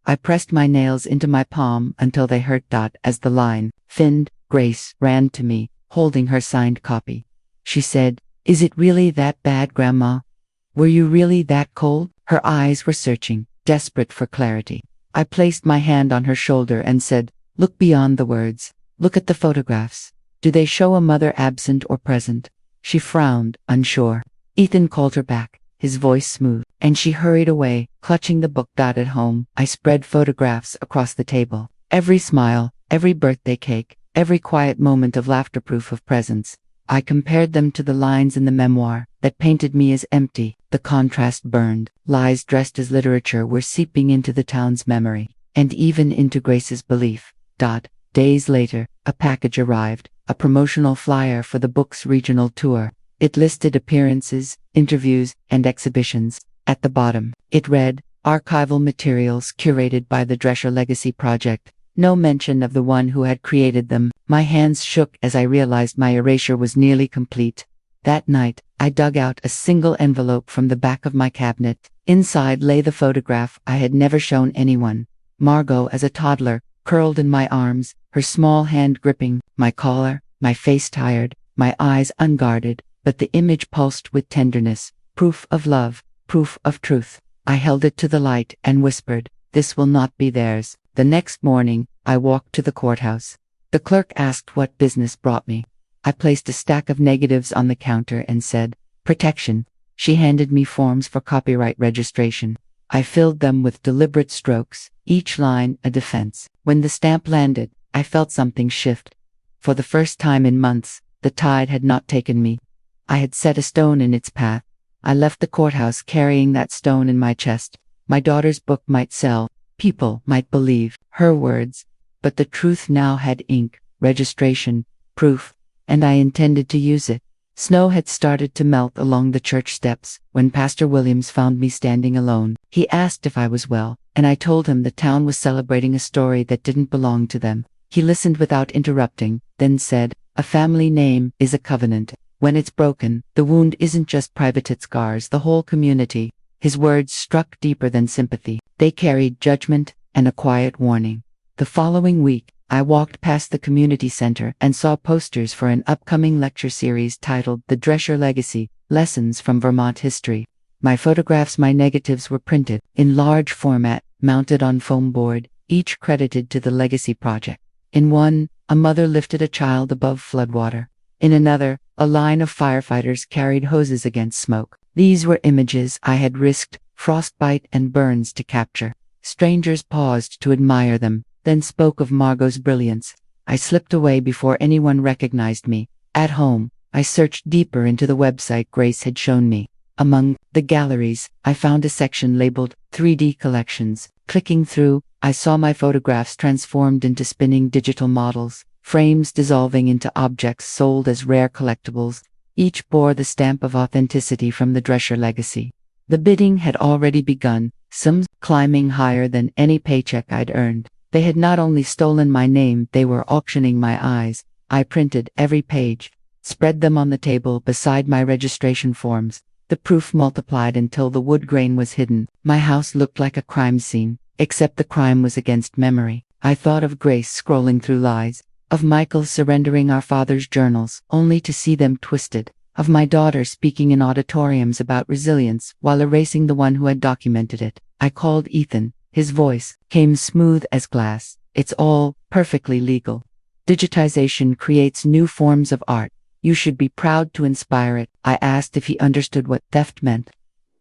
Speaker 1: I pressed my nails into my palm until they hurt. As the line, "Finned," Grace ran to me, holding her signed copy. She said, "Is it really that bad, Grandma? Were you really that cold?" Her eyes were searching, desperate for clarity. I placed my hand on her shoulder and said, "Look beyond the words. Look at the photographs. Do they show a mother absent or present?" She frowned, unsure. Ethan called her back, his voice smooth, and she hurried away, clutching the book. At home, I spread photographs across the table. Every smile, every birthday cake, every quiet moment of laughter, proof of presence. I compared them to the lines in the memoir that painted me as empty. The contrast burned. Lies dressed as literature were seeping into the town's memory, and even into Grace's belief. Days later, a package arrived, a promotional flyer for the book's regional tour. It listed appearances, interviews, and exhibitions. At the bottom, it read, "Archival materials curated by the Drescher Legacy Project." No mention of the one who had created them. My hands shook as I realized my erasure was nearly complete. That night, I dug out a single envelope from the back of my cabinet. Inside lay the photograph I had never shown anyone. Margot as a toddler, curled in my arms, her small hand gripping my collar, my face tired, my eyes unguarded, but the image pulsed with tenderness, proof of love, proof of truth. I held it to the light and whispered, "This will not be theirs." The next morning, I walked to the courthouse. The clerk asked what business brought me. I placed a stack of negatives on the counter and said, "Protection." She handed me forms for copyright registration. I filled them with deliberate strokes, each line a defense. When the stamp landed, I felt something shift. For the first time in months, the tide had not taken me. I had set a stone in its path. I left the courthouse carrying that stone in my chest. My daughter's book might sell. People might believe her words. But the truth now had ink, registration, proof, and I intended to use it. Snow had started to melt along the church steps when Pastor Williams found me standing alone. He asked if I was well, and I told him the town was celebrating a story that didn't belong to them. He listened without interrupting, then said, "A family name is a covenant. When it's broken, the wound isn't just private, scars the whole community." His words struck deeper than sympathy. They carried judgment and a quiet warning. The following week, I walked past the community center and saw posters for an upcoming lecture series titled The Drescher Legacy, Lessons from Vermont History. My photographs, my negatives were printed in large format, mounted on foam board, each credited to the Legacy Project. In one, a mother lifted a child above floodwater. In another, a line of firefighters carried hoses against smoke. These were images I had risked frostbite and burns to capture. Strangers paused to admire them, then spoke of Margot's brilliance. I slipped away before anyone recognized me. At home, I searched deeper into the website Grace had shown me. Among the galleries, I found a section labeled 3D Collections. Clicking through, I saw my photographs transformed into spinning digital models, frames dissolving into objects sold as rare collectibles. Each bore the stamp of authenticity from the Drescher legacy. The bidding had already begun, some climbing higher than any paycheck I'd earned. They had not only stolen my name, they were auctioning my eyes. I printed every page, spread them on the table beside my registration forms. The proof multiplied until the wood grain was hidden. My house looked like a crime scene, except the crime was against memory. I thought of Grace scrolling through lies, of Michael surrendering our father's journals, only to see them twisted, of my daughter speaking in auditoriums about resilience while erasing the one who had documented it. I called Ethan. His voice came smooth as glass. "It's all perfectly legal. Digitization creates new forms of art. You should be proud to inspire it." I asked if he understood what theft meant.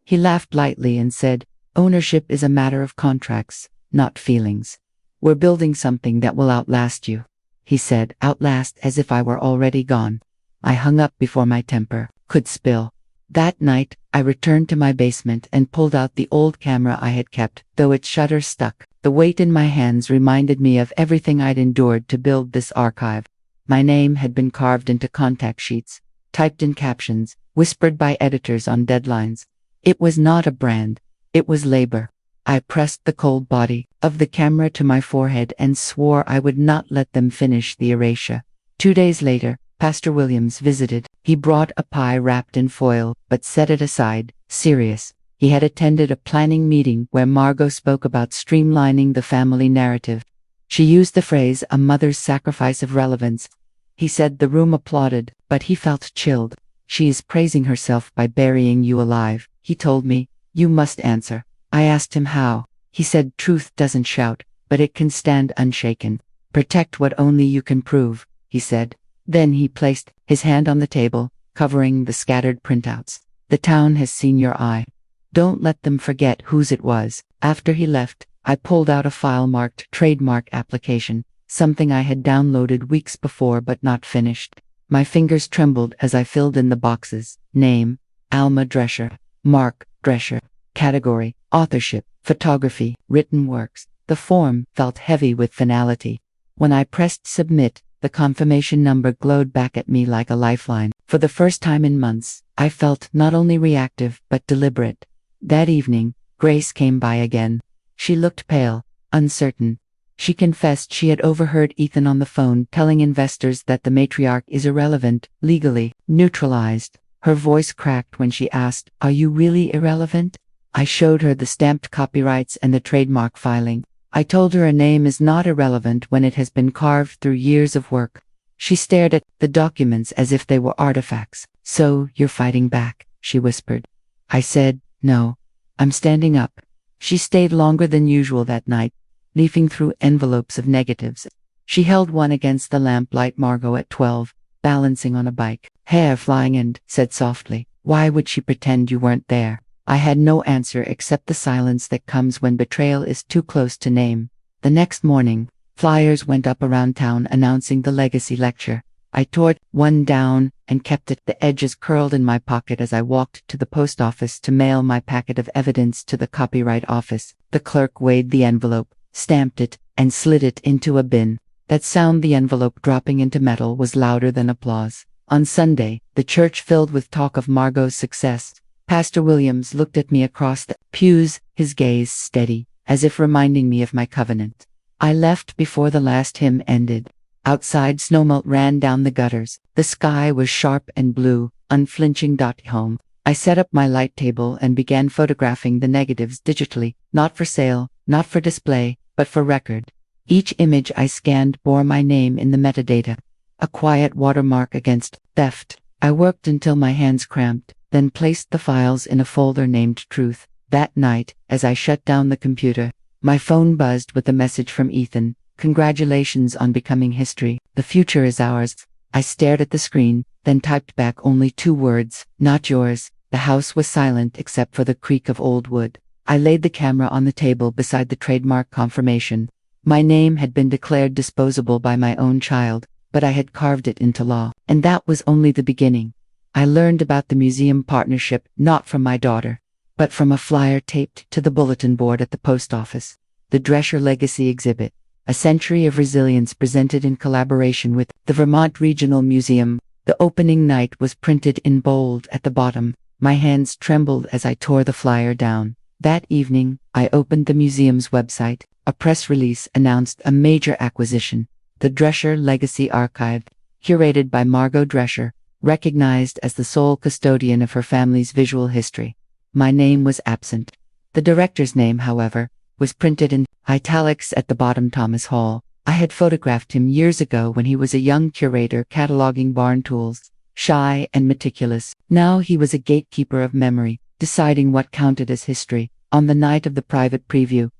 Speaker 1: He laughed lightly and said, "Ownership is a matter of contracts, not feelings. We're building something that will outlast you." He said, "Outlast," as if I were already gone. I hung up before my temper could spill. That night, I returned to my basement and pulled out the old camera I had kept, though its shutter stuck. The weight in my hands reminded me of everything I'd endured to build this archive. My name had been carved into contact sheets, typed in captions, whispered by editors on deadlines. It was not a brand. It was labor. I pressed the cold body of the camera to my forehead and swore I would not let them finish the erasure. 2 days later, Pastor Williams visited. He brought a pie wrapped in foil, but set it aside, serious. He had attended a planning meeting where Margot spoke about streamlining the family narrative. She used the phrase, "a mother's sacrifice of relevance." He said the room applauded, but he felt chilled. "She is praising herself by burying you alive," he told me. "You must answer." I asked him how. He said, "Truth doesn't shout, but it can stand unshaken. Protect what only you can prove," he said. Then he placed his hand on the table, covering the scattered printouts. "The town has seen your eye. Don't let them forget whose it was." After he left, I pulled out a file marked Trademark application, something I had downloaded weeks before but not finished. My fingers trembled as I filled in the boxes. Name, Alma Drescher. Mark, Drescher. Category, authorship, photography, written works. The form felt heavy with finality. When I pressed submit, the confirmation number glowed back at me like a lifeline. For the first time in months, I felt not only reactive but deliberate. That evening, Grace came by again. She looked pale, uncertain. She confessed she had overheard Ethan on the phone telling investors that the matriarch is irrelevant, legally neutralized. Her voice cracked when she asked, "Are you really irrelevant?" I showed her the stamped copyrights and the trademark filing. I told her a name is not irrelevant when it has been carved through years of work. She stared at the documents as if they were artifacts. "So, you're fighting back," she whispered. I said, "No. I'm standing up." She stayed longer than usual that night, leafing through envelopes of negatives. She held one against the lamplight. "Margot at 12, balancing on a bike, hair flying," and said softly, "Why would she pretend you weren't there?" I had no answer except the silence that comes when betrayal is too close to name. The next morning, flyers went up around town announcing the legacy lecture. I tore one down and kept it, the edges curled in my pocket as I walked to the post office to mail my packet of evidence to the copyright office. The clerk weighed the envelope, stamped it, and slid it into a bin. That sound, the envelope dropping into metal, was louder than applause. On Sunday, the church filled with talk of Margot's success. Pastor Williams looked at me across the pews, his gaze steady, as if reminding me of my covenant. I left before the last hymn ended. Outside, snowmelt ran down the gutters. The sky was sharp and blue, unflinching. Home. I set up my light table and began photographing the negatives digitally, not for sale, not for display, but for record. Each image I scanned bore my name in the metadata, a quiet watermark against theft. I worked until my hands cramped, then placed the files in a folder named Truth. That night, as I shut down the computer, my phone buzzed with a message from Ethan. "Congratulations on becoming history. The future is ours." I stared at the screen, then typed back only 2 words, "Not yours." The house was silent except for the creak of old wood. I laid the camera on the table beside the trademark confirmation. My name had been declared disposable by my own child, but I had carved it into law. And that was only the beginning. I learned about the museum partnership not from my daughter, but from a flyer taped to the bulletin board at the post office. The Drescher Legacy Exhibit, a century of resilience, presented in collaboration with the Vermont Regional Museum. The opening night was printed in bold at the bottom. My hands trembled as I tore the flyer down. That evening, I opened the museum's website. A press release announced a major acquisition. The Drescher Legacy Archive, curated by Margot Drescher, recognized as the sole custodian of her family's visual history. My name was absent. The director's name, however, was printed in italics at the bottom. Thomas Hall. I had photographed him years ago when he was a young curator cataloging barn tools, shy and meticulous. Now he was a gatekeeper of memory, deciding what counted as history. On the night of the private preview,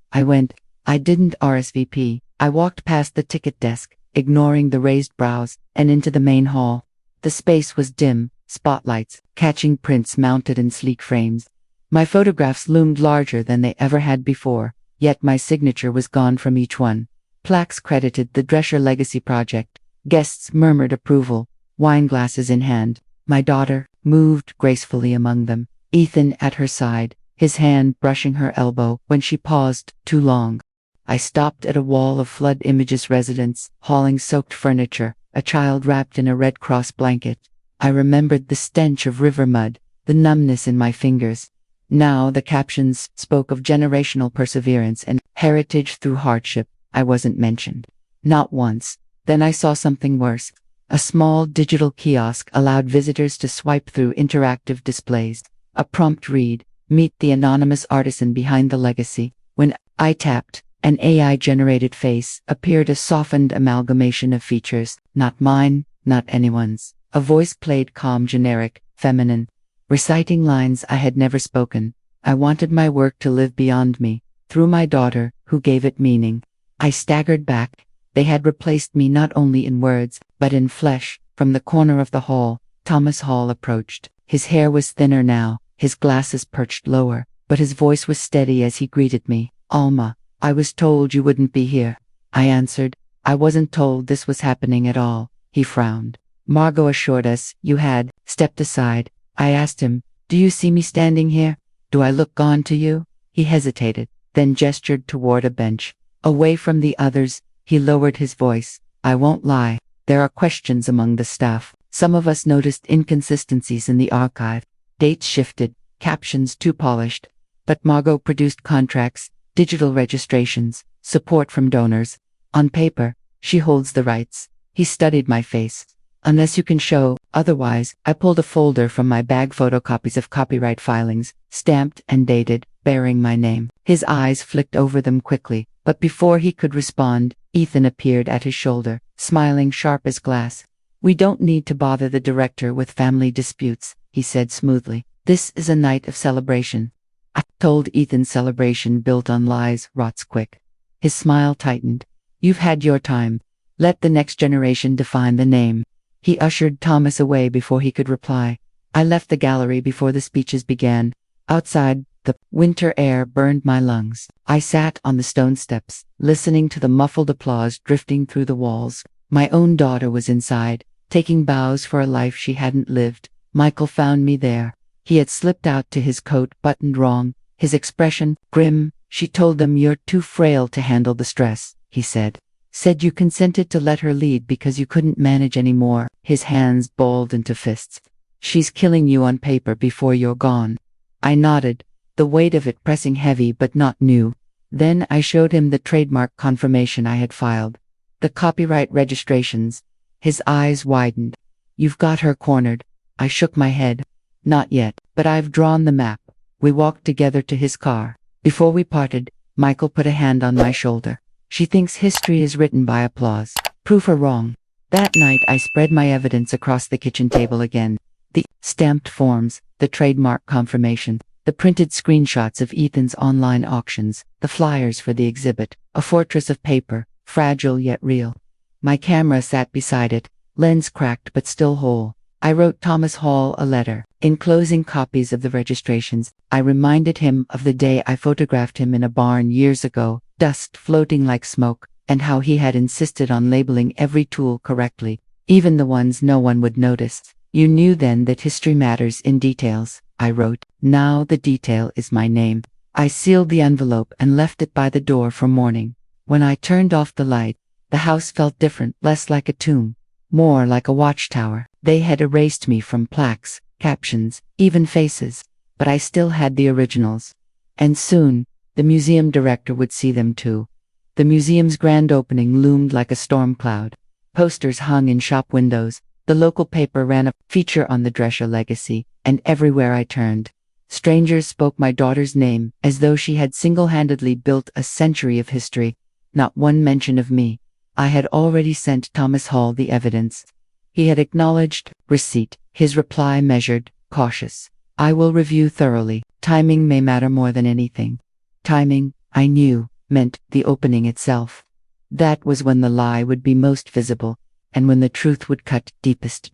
Speaker 1: I didn't RSVP. I walked past the ticket desk, ignoring the raised brows, and into the main hall. The space was dim, spotlights catching prints mounted in sleek frames. My photographs loomed larger than they ever had before, yet my signature was gone from each one. Plaques credited the Drescher Legacy Project. Guests murmured approval, wine glasses in hand. My daughter moved gracefully among them, Ethan at her side, his hand brushing her elbow when she paused too long. I stopped at a wall of flood images, residents hauling soaked furniture, a child wrapped in a Red Cross blanket. I remembered the stench of river mud, the numbness in my fingers. Now the captions spoke of generational perseverance and heritage through hardship. I wasn't mentioned. Not once. Then I saw something worse. A small digital kiosk allowed visitors to swipe through interactive displays. A prompt read, "Meet the anonymous artisan behind the legacy." When I tapped, an AI-generated face appeared, a softened amalgamation of features, not mine, not anyone's. A voice played, calm, generic, feminine, reciting lines I had never spoken. I wanted my work to live beyond me, through my daughter, who gave it meaning. I staggered back. They had replaced me not only in words, but in flesh. From the corner of the hall, Thomas Hall approached. His hair was thinner now, his glasses perched lower, but his voice was steady as he greeted me. "Alma, I was told you wouldn't be here." I answered, "I wasn't told this was happening at all." He frowned. "Margot assured us you had stepped aside." I asked him, "Do you see me standing here? Do I look gone to you?" He hesitated, then gestured toward a bench. Away from the others, he lowered his voice. "I won't lie. There are questions among the staff. Some of us noticed inconsistencies in the archive. Dates shifted, captions too polished. But Margot produced contracts, digital registrations, support from donors. On paper, she holds the rights." He studied my face. "Unless you can show Otherwise, I pulled a folder from my bag, photocopies of copyright filings, stamped and dated, bearing my name. His eyes flicked over them quickly, but before he could respond, Ethan appeared at his shoulder, smiling sharp as glass. "We don't need to bother the director with family disputes," he said smoothly. "This is a night of celebration." I told Ethan celebration built on lies rots quick. His smile tightened. "You've had your time. Let the next generation define the name." He ushered Thomas away before he could reply. I left the gallery before the speeches began. Outside, the winter air burned my lungs. I sat on the stone steps, listening to the muffled applause drifting through the walls. My own daughter was inside, taking vows for a life she hadn't lived. Michael found me there. He had slipped out to his coat buttoned wrong, his expression grim. "She told them you're too frail to handle the stress," he said. "Said you consented to let her lead because you couldn't manage anymore." His hands balled into fists. "She's killing you on paper before you're gone." I nodded, the weight of it pressing heavy but not new. Then I showed him the trademark confirmation I had filed. The copyright registrations. His eyes widened. "You've got her cornered." I shook my head. "Not yet, but I've drawn the map." We walked together to his car. Before we parted, Michael put a hand on my shoulder. "She thinks history is written by applause. Prove her wrong." That night I spread my evidence across the kitchen table again. The stamped forms, the trademark confirmation, the printed screenshots of Ethan's online auctions, the flyers for the exhibit, a fortress of paper, fragile yet real. My camera sat beside it, lens cracked but still whole. I wrote Thomas Hall a letter. Enclosing copies of the registrations, I reminded him of the day I photographed him in a barn years ago, dust floating like smoke, and how he had insisted on labeling every tool correctly, even the ones no one would notice. "You knew then that history matters in details," I wrote. "Now the detail is my name." I sealed the envelope and left it by the door for morning. When I turned off the light, the house felt different, less like a tomb, more like a watchtower. They had erased me from plaques, captions, even faces, but I still had the originals. And soon, the museum director would see them too. The museum's grand opening loomed like a storm cloud. Posters hung in shop windows, the local paper ran a feature on the Drescher legacy, and everywhere I turned, strangers spoke my daughter's name as though she had single-handedly built a century of history. Not one mention of me. I had already sent Thomas Hall the evidence. He had acknowledged receipt, his reply measured, cautious. "I will review thoroughly. Timing may matter more than anything." Timing, I knew, meant the opening itself. That was when the lie would be most visible, and when the truth would cut deepest.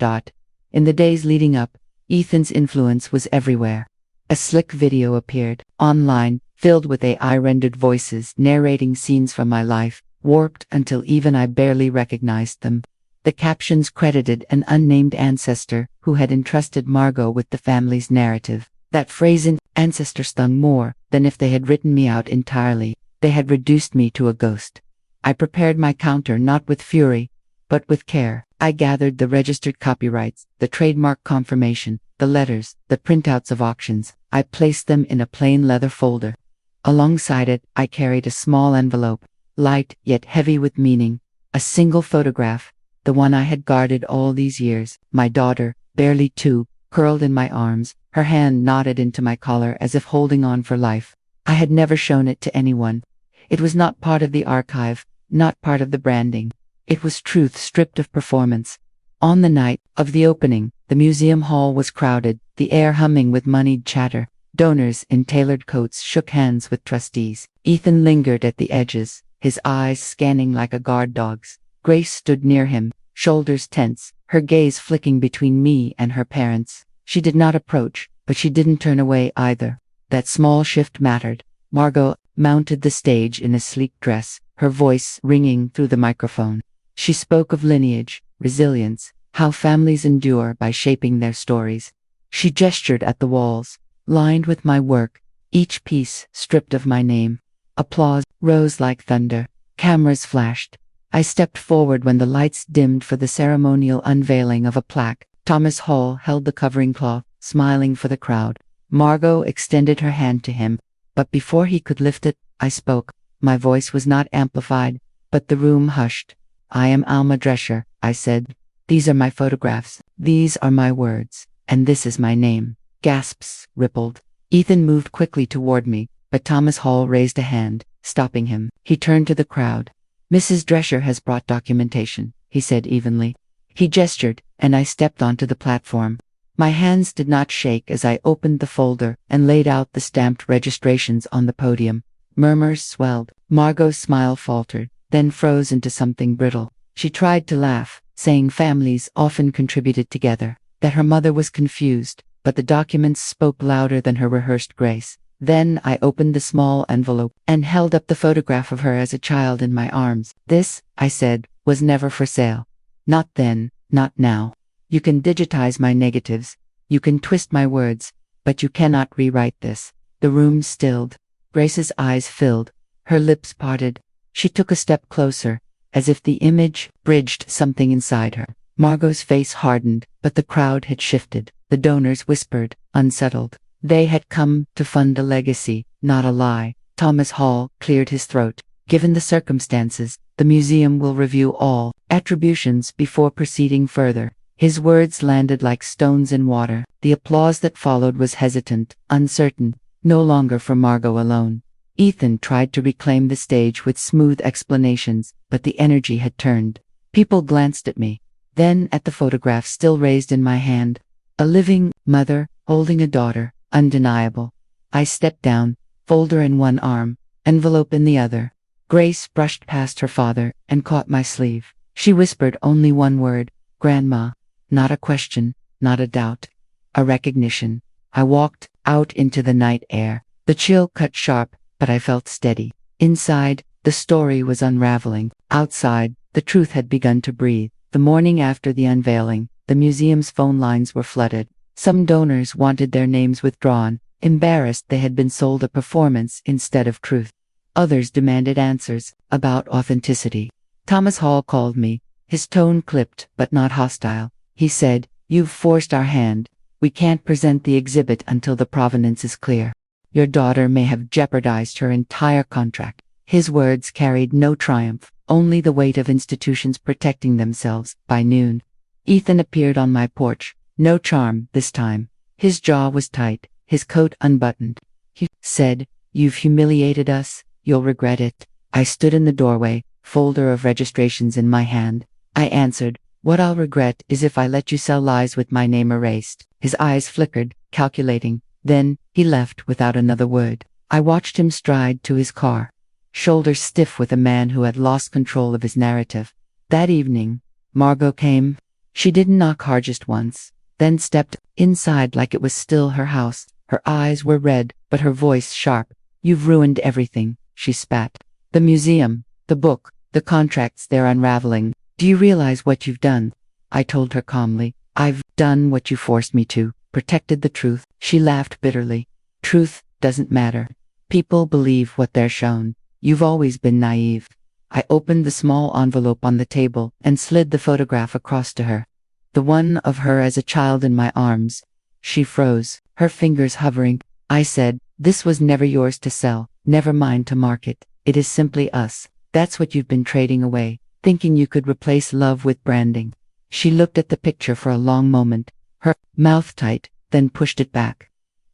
Speaker 1: In the days leading up, Ethan's influence was everywhere. A slick video appeared, online, filled with AI-rendered voices narrating scenes from my life, warped until even I barely recognized them. The captions credited an unnamed ancestor who had entrusted Margot with the family's narrative. That phrase in ancestor stung more than if they had written me out entirely. They had reduced me to a ghost. I prepared my counter not with fury, but with care. I gathered the registered copyrights, the trademark confirmation, the letters, the printouts of auctions. I placed them in a plain leather folder. Alongside it, I carried a small envelope, light yet heavy with meaning. A single photograph, the one I had guarded all these years. My daughter, barely 2, curled in my arms, her hand knotted into my collar as if holding on for life. I had never shown it to anyone. It was not part of the archive, not part of the branding. It was truth stripped of performance. On the night of the opening, the museum hall was crowded, the air humming with moneyed chatter. Donors in tailored coats shook hands with trustees. Ethan lingered at the edges, his eyes scanning like a guard dog's. Grace stood near him, shoulders tense, her gaze flicking between me and her parents. She did not approach, but she didn't turn away either. That small shift mattered. Margot mounted the stage in a sleek dress, her voice ringing through the microphone. She spoke of lineage, resilience, how families endure by shaping their stories. She gestured at the walls, lined with my work, each piece stripped of my name. Applause rose like thunder. Cameras flashed. I stepped forward when the lights dimmed for the ceremonial unveiling of a plaque. Thomas Hall held the covering cloth, smiling for the crowd. Margot extended her hand to him, but before he could lift it, I spoke. My voice was not amplified, but the room hushed. "I am Alma Drescher," I said. These are my photographs. These are my words. And this is my name. Gasps rippled. Ethan moved quickly toward me, but Thomas Hall raised a hand, stopping him. He turned to the crowd. Mrs. Drescher has brought documentation, he said evenly. He gestured, and I stepped onto the platform. My hands did not shake as I opened the folder and laid out the stamped registrations on the podium. Murmurs swelled. Margot's smile faltered, then froze into something brittle. She tried to laugh, saying families often contributed together, that her mother was confused, but the documents spoke louder than her rehearsed grace. Then I opened the small envelope and held up the photograph of her as a child in my arms. This, I said, was never for sale. Not then, not now. You can digitize my negatives, you can twist my words, but you cannot rewrite this. The room stilled. Grace's eyes filled, her lips parted. She took a step closer, as if the image bridged something inside her. Margot's face hardened, but the crowd had shifted. The donors whispered, unsettled. They had come to fund a legacy, not a lie. Thomas Hall cleared his throat. Given the circumstances, the museum will review all attributions before proceeding further. His words landed like stones in water. The applause that followed was hesitant, uncertain, no longer for Margot alone. Ethan tried to reclaim the stage with smooth explanations, but the energy had turned. People glanced at me, then at the photograph still raised in my hand. A living mother, holding a daughter, undeniable. I stepped down, folder in one arm, envelope in the other. Grace brushed past her father and caught my sleeve. She whispered only one word, Grandma. Not a question, not a doubt. A recognition. I walked out into the night air. The chill cut sharp, but I felt steady. Inside, the story was unraveling. Outside, the truth had begun to breathe. The morning after the unveiling, the museum's phone lines were flooded. Some donors wanted their names withdrawn, embarrassed they had been sold a performance instead of truth. Others demanded answers about authenticity. Thomas Hall called me, his tone clipped but not hostile. He said, "You've forced our hand. We can't present the exhibit until the provenance is clear. Your daughter may have jeopardized her entire contract." His words carried no triumph, only the weight of institutions protecting themselves. By noon, Ethan appeared on my porch. No charm this time. His jaw was tight, his coat unbuttoned. He said, "You've humiliated us. You'll regret it." I stood in the doorway, folder of registrations in my hand. I answered, "What I'll regret is if I let you sell lies with my name erased." His eyes flickered, calculating. Then, he left without another word. I watched him stride to his car, shoulders stiff with a man who had lost control of his narrative. That evening, Margot came. She didn't knock hard just once, then stepped inside like it was still her house. Her eyes were red, but her voice sharp. "You've ruined everything," she spat. "The museum, the book, the contracts they're unraveling. Do you realize what you've done?" I told her calmly. "I've done what you forced me to, protected the truth." She laughed bitterly. "Truth doesn't matter. People believe what they're shown. You've always been naive." I opened the small envelope on the table and slid the photograph across to her. The one of her as a child in my arms. She froze, her fingers hovering. I said, "This was never yours to sell, never mine to market. It is simply us. That's what you've been trading away, thinking you could replace love with branding." She looked at the picture for a long moment, her mouth tight, then pushed it back.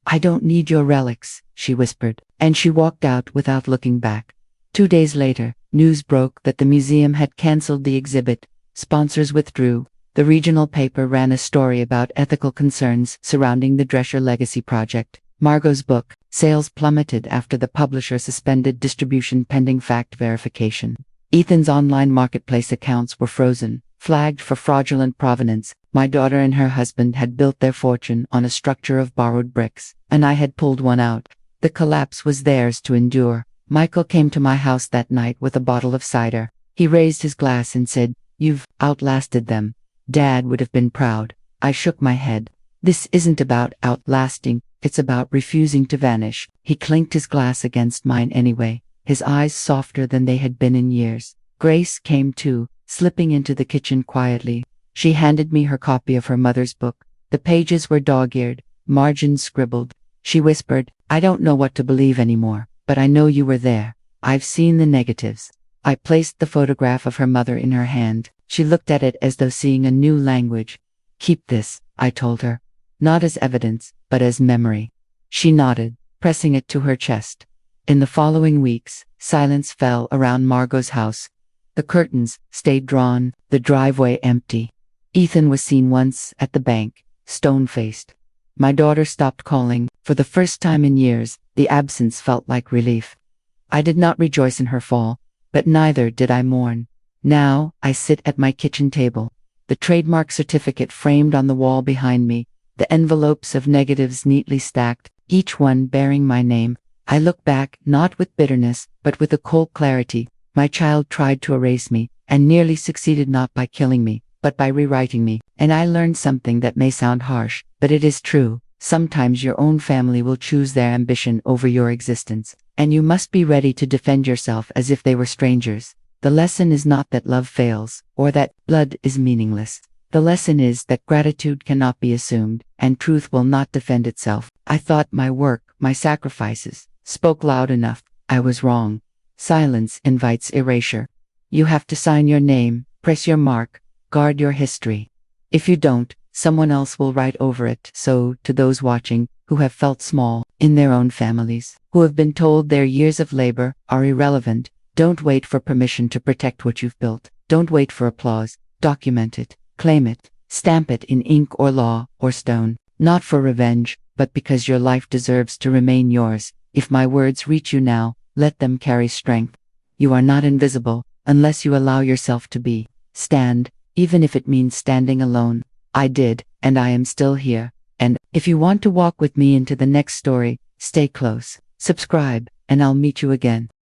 Speaker 1: "I don't need your relics," she whispered, and she walked out without looking back. 2 days later, news broke that the museum had canceled the exhibit. Sponsors withdrew. The regional paper ran a story about ethical concerns surrounding the Drescher Legacy Project. Margot's book sales plummeted after the publisher suspended distribution pending fact verification. Ethan's online marketplace accounts were frozen, flagged for fraudulent provenance. My daughter and her husband had built their fortune on a structure of borrowed bricks, and I had pulled one out. The collapse was theirs to endure. Michael came to my house that night with a bottle of cider. He raised his glass and said, "You've outlasted them." Dad would have been proud. I shook my head. "This isn't about outlasting, it's about refusing to vanish." He clinked his glass against mine anyway, his eyes softer than they had been in years. Grace came too, slipping into the kitchen quietly. She handed me her copy of her mother's book. The pages were dog-eared, margins scribbled. She whispered, "I don't know what to believe anymore, but I know you were there. I've seen the negatives." I placed the photograph of her mother in her hand. She looked at it as though seeing a new language. Keep this, I told her. Not as evidence, but as memory. She nodded, pressing it to her chest. In the following weeks, silence fell around Margot's house. The curtains stayed drawn, the driveway empty. Ethan was seen once at the bank, stone-faced. My daughter stopped calling. For the first time in years, the absence felt like relief. I did not rejoice in her fall, but neither did I mourn. Now, I sit at my kitchen table, the trademark certificate framed on the wall behind me, the envelopes of negatives neatly stacked, each one bearing my name. I look back, not with bitterness, but with a cold clarity. My child tried to erase me, and nearly succeeded, not by killing me, but by rewriting me. And I learned something that may sound harsh, but it is true. Sometimes your own family will choose their ambition over your existence, and you must be ready to defend yourself as if they were strangers. The lesson is not that love fails, or that blood is meaningless. The lesson is that gratitude cannot be assumed, and truth will not defend itself. I thought my work, my sacrifices, spoke loud enough. I was wrong. Silence invites erasure. You have to sign your name, press your mark, guard your history. If you don't, someone else will write over it. So, to those watching, who have felt small in their own families, who have been told their years of labor are irrelevant, don't wait for permission to protect what you've built. Don't wait for applause. Document it, claim it, stamp it in ink or law or stone. Not for revenge, but because your life deserves to remain yours. If my words reach you now, let them carry strength. You are not invisible, unless you allow yourself to be. Stand, even if it means standing alone. I did, and I am still here. And if you want to walk with me into the next story, stay close, subscribe, and I'll meet you again.